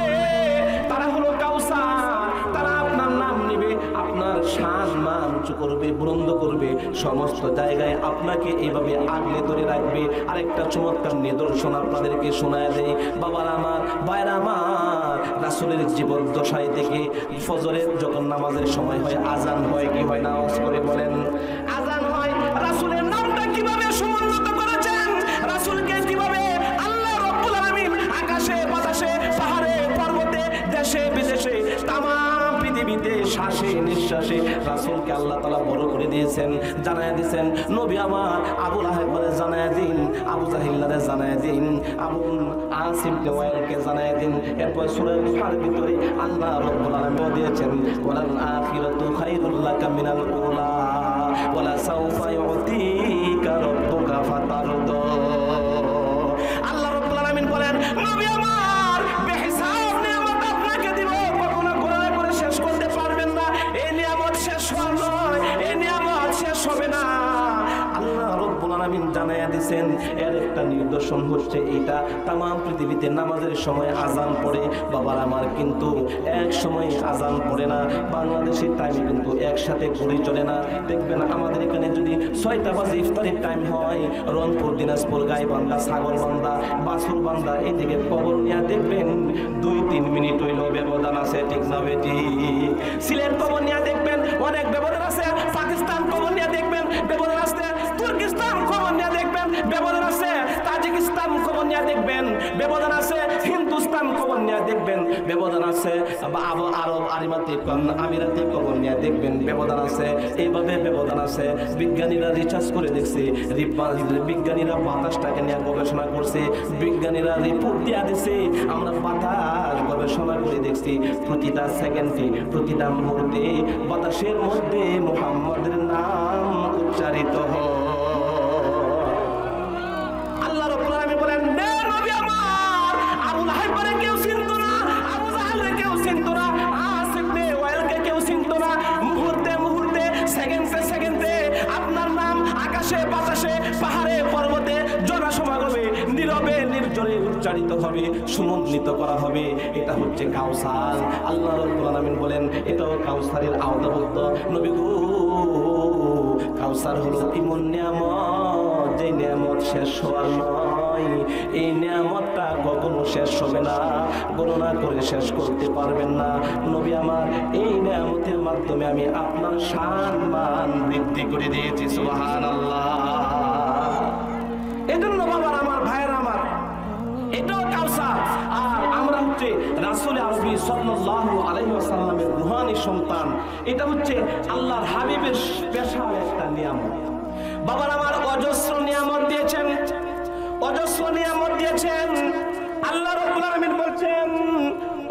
তারা হলো কাউসার, তারা আপনার নাম নেবে, আপনার শান মান উঁচু করবে, বুলন্দ করবে, সমস্ত জায়গায় আপনাকে এইভাবে আগলে ধরে রাখবে। আরেকটা চমৎকার নিদর্শন আপনাদেরকে শোনায় দেয় বাবার আমার, ভাইয়ের আমার, রাসূলের জীবদ্দশায় থেকে ফজরের যখন নামাজের সময় হয়, আজান হয় কি হয় না? আওয়াজ করে বলেন। আজান হয়। রাসূলের নামটা কিভাবে সমুন্নত করেছেন, রাসূলকে কিভাবে আল্লাহ রাব্বুল আলামিন আকাশে বাতাসে পাহাড়ে পর্বতে দেশে বিদেশে তামাম পৃথিবীতে শ্বাসে নিঃশ্বাসে রাসূলকে আল্লাহ তাআলা বড় করে দিয়েছেন, জানায় দিয়েছেন। নবী আমার আবু লাহাবকে জানায় দিন, আবু জাহিলকে জানায় দিন, আবু আসিম ওয়াইলকে জানায় দিন। এরপর সূরা ফার ভিতরে আল্লাহ রাব্বুল আলামিন দিয়েছেন ওয়ালাল আখিরাতু খায়রুল লাকা মিনাল উলা ওয়ালা সাওফা ইউতিকা রাব্বুকা ফাতারদা। আল্লাহ রাব্বুল আলামিন বলেন নবী আমার বেহিসাব নিয়ামত আপনাকে দিব, কখনো কোরআন করে শেষ করতে পারবেন না। এই নিয়ামত শেষ হওয়ার নয়, এই নিয়ামত শেষ হবে না। আল্লাহ রাব্বুল আলামিন জানায়া দিয়েছেন এর একটা নিদর্শন হচ্ছে এটা, তামাম পৃথিবীতে নামাজের সময় আজান পড়ে বাবার আমার, কিন্তু এক সময় আজান পড়ে না। বাংলাদেশের টাইমে কিন্তু একসাথে ঘড়ি চলে না। দেখবেন আমাদের এখানে যদি 6টা বাজে ইফতারের টাইম হয়, রংপুর, দিনাজপুর, গাইবান্ধা, সাগরবান্ধা, বাছুরবান্ধা এদিকে খবর নিয়ে দেখবেন 2-3 মিনিট হইল ব্যবধান আছে, ঠিক না বেটি? সিলেট খবর নিয়ে দেখবেন অনেক ব্যবধান আছে, পাকিস্তান খবর নিয়ে দেখবেন ব্যবধান আছে, তুর্কিস্তান খবর নিয়ে দেখবেন ব্যবধান আছে, তাজিকিস্তান খবর নিয়ে দেখবেন ব্যবধান আছে, হিন্দুস্তান খবর নিয়ে দেখবেন ব্যবধান আছে, আরব আমিরাতে খবর নিয়ে দেখবেন ব্যবধান আছে। এইভাবে ব্যবধান আছে। বিজ্ঞানীরা রিসার্চ করে দেখছে, বিজ্ঞানীরা বাতাসটাকে নিয়ে গবেষণা করছে, বিজ্ঞানীরা রিপোর্ট দিয়ে দিছে। আমরা বাতাস গবেষণা করে দেখছি, প্রতিটা সেকেন্ডে প্রতিটা মুহূর্তে বাতাসের মধ্যে মুহাম্মদের নাম উচ্চারিত হয়। আল্লাহ রাব্বুল আলামিন বলেন নে নবী আমার, আবু লাহাবকে কেউ চিনতো না, আবু জাহলকে কেউ চিনতো না, আসিফ নে ওয়াইলকে কেউ চিনতো না। মুহূর্তে মুহূর্তে সেকেন্ডে সেকেন্ডে আপনার নাম আকাশে বাতাসে পাহাড়ে পর্বতে জনসমাগমে নীরবে নির্জনে উচ্চারিত হবে, সুমন্ত্রিত করা হবে। এটা হচ্ছে কাউসার। আল্লাহ রাব্বুল আলামিন বলেন এটাও কাউসারের আওতাভুক্ত। নবী গো কাউসার হলো এমন নিয়ামত, যে নিয়ামত শেষ হওয়ার নয়। এই নিয়ামতটা কখনো শেষ হবে না, গণনা করে শেষ করতে পারবেন না। নবী আমার এই নিয়ামতের মাধ্যমে আমি আপনার শান মান বৃদ্ধি করে দিয়েছি। সুবহানাল্লাহ। এজন্য বাবার আমার, ভাইয়ের আমার, এটাও কাউসার। আর আমরা হচ্ছে রাসূল আরবি সাল্লাল্লাহু আলাইহি ওয়াসাল্লামের রূহানি সন্তান। এটা হচ্ছে আল্লাহর হাবিবের স্পেশাল একটা নিয়ামত। বাবার আমার অজস্র নিয়ামত দিয়েছেন, অজস্র নিয়ামত দিয়েছেন। আল্লাহ রাব্বুল আলামিন বলছেন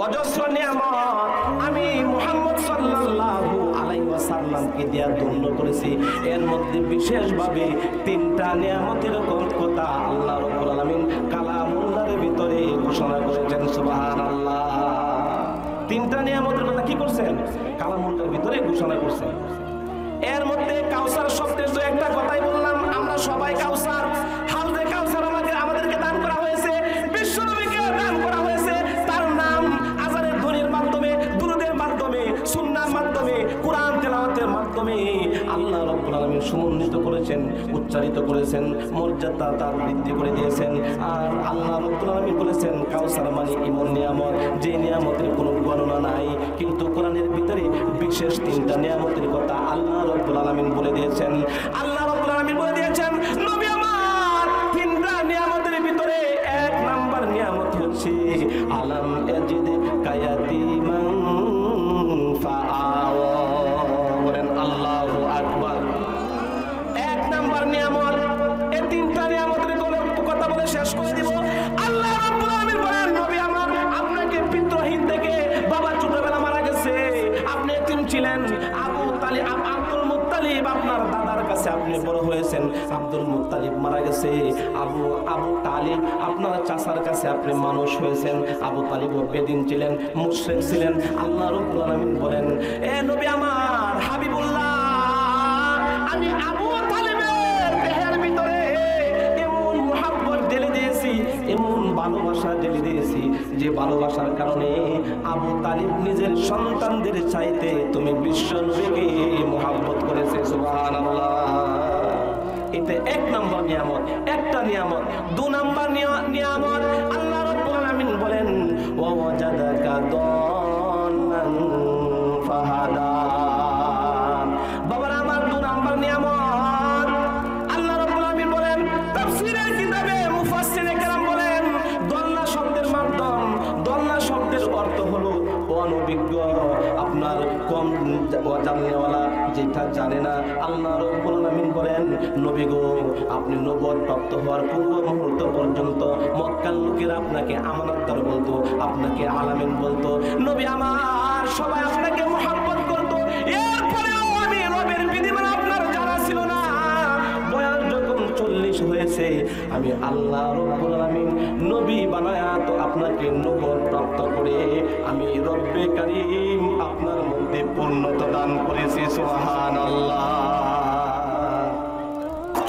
অজস্র নিয়ামত আমি মুহাম্মদ সাল্লাল্লাহু আলাইহি ওয়াসাল্লামকে দিয়া ধন্য করেছি। এর মধ্যে বিশেষভাবে 3টা নিয়ামতের কথা আল্লাহ রাব্বুল আলামিন কালামুল্লাহর ভিতরে ঘোষণা করেছেন। সুবহানাল্লাহ। 3টা নিয়ামতের কথা কি করছেন? কালামুল্লাহর ভিতরে ঘোষণা করছেন। এর মধ্যে কাউসার শব্দের তো একটা কথাই বললাম, আমরা সবাই কাউসার। হাউজে কাউসার আমাদেরকে দান করা হয়েছে, বিশ্বনবীকে দান করা হয়েছে। তার নাম আযানের ধ্বনির মাধ্যমে, দুরূদের মাধ্যমে, সুন্নাহর মাধ্যমে, কোরআন তেলাওয়াতের মাধ্যমে আল্লাহ রাব্বুল আলামিন সুমন্ডিত করেছেন, উচ্চারিত করেছেন, মর্যাদা তার বৃদ্ধি করে দিয়েছেন। আর আল্লাহ রাব্বুল আলামিন বলেছেন কাউসার মানে এমন নিয়ামত যে নিয়ামতের কোনো গণনা নাই, কিন্তু কোরআনের ভিতরে বিশেষ 3টা নিয়ামতের কথা আল্লাহ রাব্বুল আলামিন বলে দিয়েছেন। আল্লাহ রাব্বুল আলামিন বলে দিয়েছেন নবী আমার 3টা নিয়ামতের ভিতরে 1 নাম্বার নিয়ামত হচ্ছে আলাম ইয়াজিদ কায়াতিমান ফাআওয়া। বলেন আল্লাহু আকবার। 1 নাম্বার নিয়ামত। এই 3টা নিয়ামতের কথা বলে শেষ করে দিব। আল্লাহ রাব্বুল আলামিন বলেন নবী আমার আপনাকে পিতৃহীন থেকে বাবা ছোটবেলা মারা গেছে, আপনি এতিম ছিলেন। আবুল মুত্তালিব আপনার দাদার কাছে আপনি বড় হয়েছেন, আব্দুল মুত্তালিব মারা গেছে, আবু তালিব আপনার চাচার কাছে আপনি মানুষ হয়েছেন। আবু তালিব বেদিন ছিলেন, মুশরিক ছিলেন। আল্লাহ রাব্বুল আলামিন বলেন, এ নবী আমার হাবিবুল্লাহ, আমি আবু তালিবের দেহের ভিতরে এমন মুহাব্বত ঢেলে দিয়েছি, এমন ভালোবাসা ঢেলে দিয়েছি, যে ভালোবাসার কারণে আবু তালিব নিজের সন্তানদের চাইতে তুমি বিশ্ব নবীকে মুহাব্বত করেছে। সুবহানাল্লাহ। এটা এক নম্বর নিয়ামত, একটা নিয়ামত। দুই নম্বর নিয়ামত আল্লাহ রাব্বুল আলামিন বলেন, ওয়া ওয়াজাদাকা দাল্লান ফাহাদা। বাবার আমার দুই নম্বর নিয়ামত আল্লাহ রাব্বুল আলামিন বলেন, তাফসীরের কিতাবে মুফাসসিরে কেরাম বলেন, দল্লা শব্দের মাধ্যম, দল্লা শব্দের অর্থ হলো অনভিজ্ঞ, আপনার কম জানেওয়ালা, যেটা জানে না। আল্লাহ রাব্বুল আলামিন বলেন, নবী গো, আপনি নবুয়ত প্রাপ্ত হওয়ার পূর্ব মুহূর্ত পর্যন্ত মক্কার লোকেরা আপনাকে আমানতদার বলতো, আপনাকে আলামিন বলতো। নবী আমার সবাই আপনাকে মুহাব্বত করতো। এরপরেও আমি রবের বিধিমালা আপনার জানা ছিল না। বয়স যখন 40 হয়েছে, আমি আল্লাহ রাব্বুল আলামিন নবী বানায়া তো আপনাকে নবুয়ত প্রাপ্ত করে আমি রব্বে কারীম আপনার মধ্যে পূর্ণতা দান করেছি। সুবহানাল্লাহ।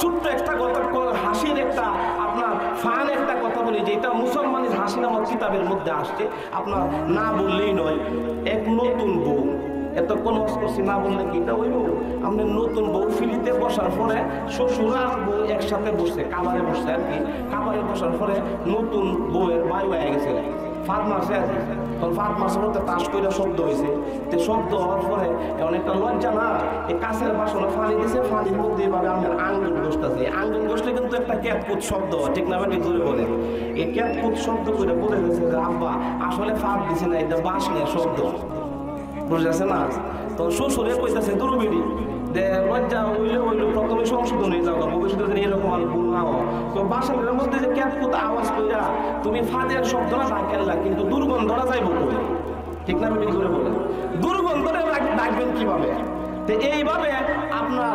ছোট্ট একটা কথা, হাসির একটা আপনার ফান একটা কথা বলি, যেটা মুসলমানের হাসি নামক কিতাবের মধ্যে আসছে, আপনার না বললেই নয়। এক নতুন বউ, এতক্ষণ করছি না বললে কি এটা হইব? আপনার নতুন বউ ফিলিতে বসার পরে শ্বশুর আর বউ একসাথে বসছে, কাবারে বসছে আর কি। কাবারে বসার পরে নতুন বউয়ের বায়ু হয়ে গেছে, ফাঁদ মারছে আর কি। তখন ফাঁদ মারছে বলতে তাস করে শব্দ হয়েছে। তো শব্দ হওয়ার পরে অনেকটা লজ্জা না, এই কাছের বাসনে পানি দিছে, পানির মধ্যে এভাবে আপনার আঙ্গুল বসতেছে। আঙ্গুল বসলে কিন্তু একটা ক্যাতকুত শব্দ, ঠিক না? ঠিক ধরে বলে এই ক্যাতকুত শব্দ করে বলে গেছে যে আব্বা আসলে ফাঁদ দিছে না, এটা বাস নিয়ে শব্দ, বুঝতেছে না? তো শ্বশুরে কইতাছে দুর্বিড়ি দে, লজ্জা হইলে প্রথমে সংশোধন হয়ে যাও, ভবিষ্যতে এরকম আর ভুল না হয়। তো বাসার মধ্যে যে ক্যাতকুত আওয়াজ কইরা তুমি ফাঁদের শব্দ না ডাকেলা, কিন্তু দুর্গন্ধটা যাইব কই? ঠিক না? ঠিক করে বলে দুর্গন্ধটা ডাকবেন কিভাবে? তো এইভাবে আপনার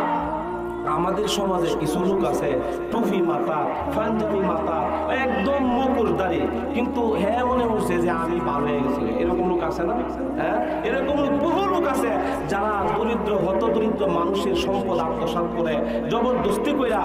আমাদের সমাজে কিছু লোক আছে, টুপি মাথা, পাঞ্জাবি মাথা, একদম মুখোশধারী, কিন্তু হ্যাঁ মনে হচ্ছে যে আমি ভালো হয়ে গেছি। এরকম লোক আছে না? হ্যাঁ, এরকম বহু লোক আছে যারা দরিদ্র, হত দরিদ্র মানুষের সম্পদ আত্মসাৎ করে, জবরদস্তি কইরা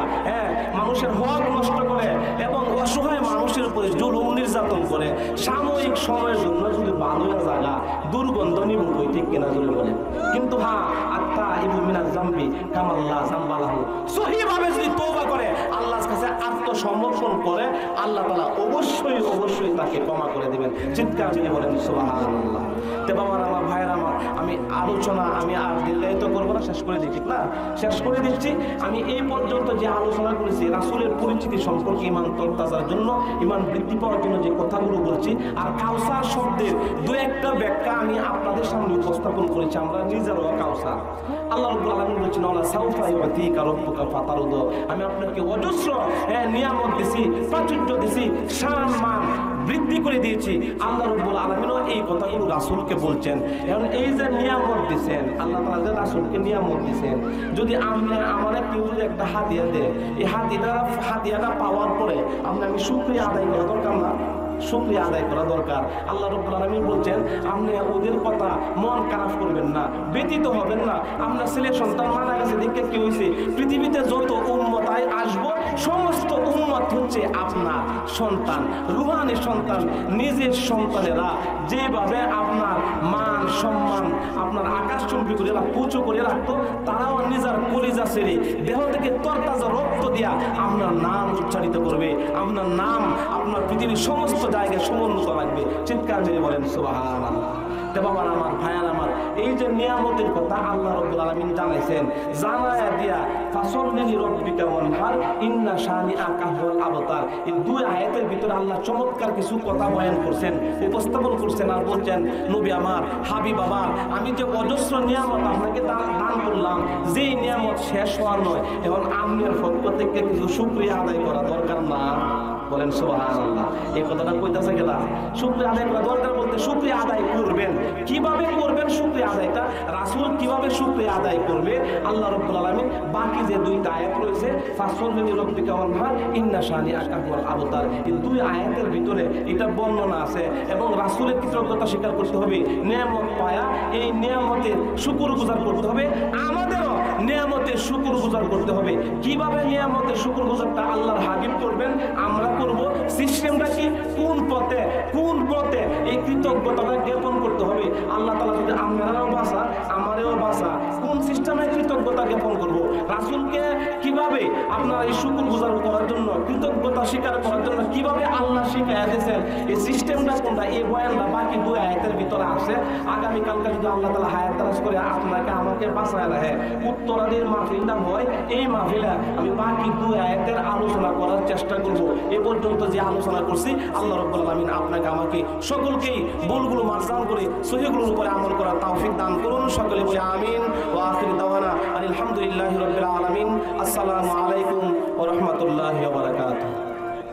মানুষের হক নষ্ট করে এবং অসহায় মানুষের উপরে জুলুম নির্যাতন করে। সাময়িক সময়ের জন্য যদি ভালো জায়গা দুর্গন্ধ নিব, ঠিক কিনা জুড়ে বলে। কিন্তু হ্যাঁ, আত্মা ইবু মিনাজ জামবি কামাল্লাহ জামবালাহু, সহিভাবে যদি তওবা করে, আল্লাহর কাছে আত্মসমর্পণ করে, আল্লাহ তাআলা অবশ্যই অবশ্যই তাকে ক্ষমা করে দিবেন। চিৎকার দিয়ে বলেন সুবহানাল্লাহ। তে বাবার আমার, ভাইয়ের আমার, আমি আলোচনা আমি আর দীর্ঘায়িত করবো না, শেষ করে দিই, ঠিক না? শেষ করে দিচ্ছি। আমি এই পর্যন্ত যে আলোচনা করেছি রাসূলের পরিচিতি সম্পর্কে, ইমান তরতাজার জন্য, ইমান বৃদ্ধি পাওয়ার জন্য যে কথাগুলো বলছি, আর কাউসার শব্দের দু একটা ব্যাখ্যা আমি আপনাদের সামনে উপস্থাপন করেছি। আমরা নিজেরাও কাউসার। আল্লাহ রাব্বুল আলামিন বলেছেন, আল্লাহ সাউফা ইউতিকা রাব্বুকা ফাতারদা, আমি আপনাকে অজস্র নিয়ামত দিছি, প্রাচুর্য দিছি, শান মান বৃদ্ধি করে দিয়েছি। আল্লাহ রাব্বুল আলামিনও এই কথাগুলো রাসূলকে বলছেন। এখন এই যে নিয়ামত দিয়েছেন, আল্লাহ তাআলা যে রাসূলকে নিয়ামত দিয়েছেন, যদি আমরা কেউ যদি একটা হাদিয়া দেয়, এই হাদিয়াটা পাওয়ার পরে আমি শুকরিয়া আদায় করা দরকার না? শুকরিয়া আদায় করা দরকার। আল্লাহ রাব্বুল আলামিন বলছেন, আপনি ওদের কথা মন খারাপ করবেন না, ব্যতীত হবেন না। আপনার ছেলে সন্তান মারা গেছে দেখে কি হয়েছে? পৃথিবীতে যত উম্মত আসবো, সমস্ত উম্মত হচ্ছে আপনার সন্তান, রুহানি সন্তান। নিজের সন্তানেরা যেভাবে আপনার মান সম্মান আপনার আকাশচুম্বী করে উঁচু করে রাখতো, তারাও নিজের কলিজা ছেড়ে দেহ থেকে তরতাজা রক্ত দিয়া আপনার নাম উচ্চারিত করবে। আপনার নাম আপনার পৃথিবীর সমস্ত জায়গায় সমুন্নত রাখবে। চিৎকার দিয়ে বলেন সুবহানাল্লাহ। বাবার আমার, ভাইয়ার আমার, এই যে নিয়ামতের কথা আল্লাহ রাব্বুল আলামিন জানাইছেন, জানায়া দিয়া ফাসল্লি রাব্বিকা ওয়ানহার ইন্না শানিআকা হুয়াল আবতার, এই দুই আয়াতের ভিতরে আল্লাহ চমৎকার কিছু কথা বয়ান করছেন, উপস্থাপন করছেন। আর বলছেন, নবী আমার, হাবিব আমার, আমি যে অজস্র নিয়ামত আপনাকে দান করলাম, যেই নিয়ামত শেষ হওয়ার নয়, এখন আপনার পক্ষ থেকে কিছু শুকরিয়া আদায় করা দরকার না? বলেন সুবহানাল্লাহ। এই কথাটা কইতাছে কেডা? শুকরিয়া আদায় করা দরকার বলতে শুকরিয়া আদায় করবেন। কিভাবে করবেন শুকরিয়া আদায়টা? রাসূল কিভাবে শুকরিয়া আদায় করবে আল্লাহ রাব্বুল আলামিন বাকি যে দুইটা আয়াত রয়েছে ফাসলুন লিরাব্বিকা ওয়ানহার ইন্না শানিআকা হুয়াল আবতার, এই দুই আয়াতের ভিতরে এটা বর্ণনা আছে এবং রাসূলের কৃতজ্ঞতা স্বীকার করতে হবে। নিয়ামত পায়া এই নিয়ামতের শুকরগুজার করতে হবে। আমাদেরও নিয়ামতের শুকরগুজার করতে হবে। কিভাবে নিয়ামতের শুকরগুজারটা আল্লাহর হাবিব করবেন, আমরা করব। সিস্টেমটা কি? কোন পথে এই কৃতজ্ঞতাটা জ্ঞাপন করতে হবে। আল্লাহ তাআলা যদি আমরাও বাসা আমারও বাসা, কোন সিস্টেমে কৃতজ্ঞতা জ্ঞাপন করব? রাসূলকে কিভাবে আপনারা এই শুকরগুজার করার জন্য, কৃতজ্ঞতা স্বীকার করার জন্য কিভাবে আল্লাহ শিখাইয়া দিয়েছেন, এই সিস্টেমটা কোনটা? এই বয়ানটা বাকি দুই আয়াতের ভিতরে আছে। আগামীকালকে যদি আল্লাহ তাআলা হায়াত তারাজ করে আপনাকে আমাকে বাঁচায় রাখে, উত্তরাদির মাহফিলটা হয়, এই মাহফিলে আমি বাকি দুই আয়াতের আলোচনা করার চেষ্টা করব। এ পর্যন্ত যে আলোচনা করছি আল্লাহ রাব্বুল আলামিন আপনাকে আমাকে সকলকেই ভুলগুলো মার্জন করে সহিহগুলোর উপরে আমল করার তৌফিক দান করুন। সকলে বলে আমিন। ওয়া আখিরু দাওয়ানা আলহামদুলিল্লাহি রাব্বিল আলামিন। আসসালামু আলাইকুম ওয়া রাহমাতুল্লাহি ওয়া বারাকাতুহু।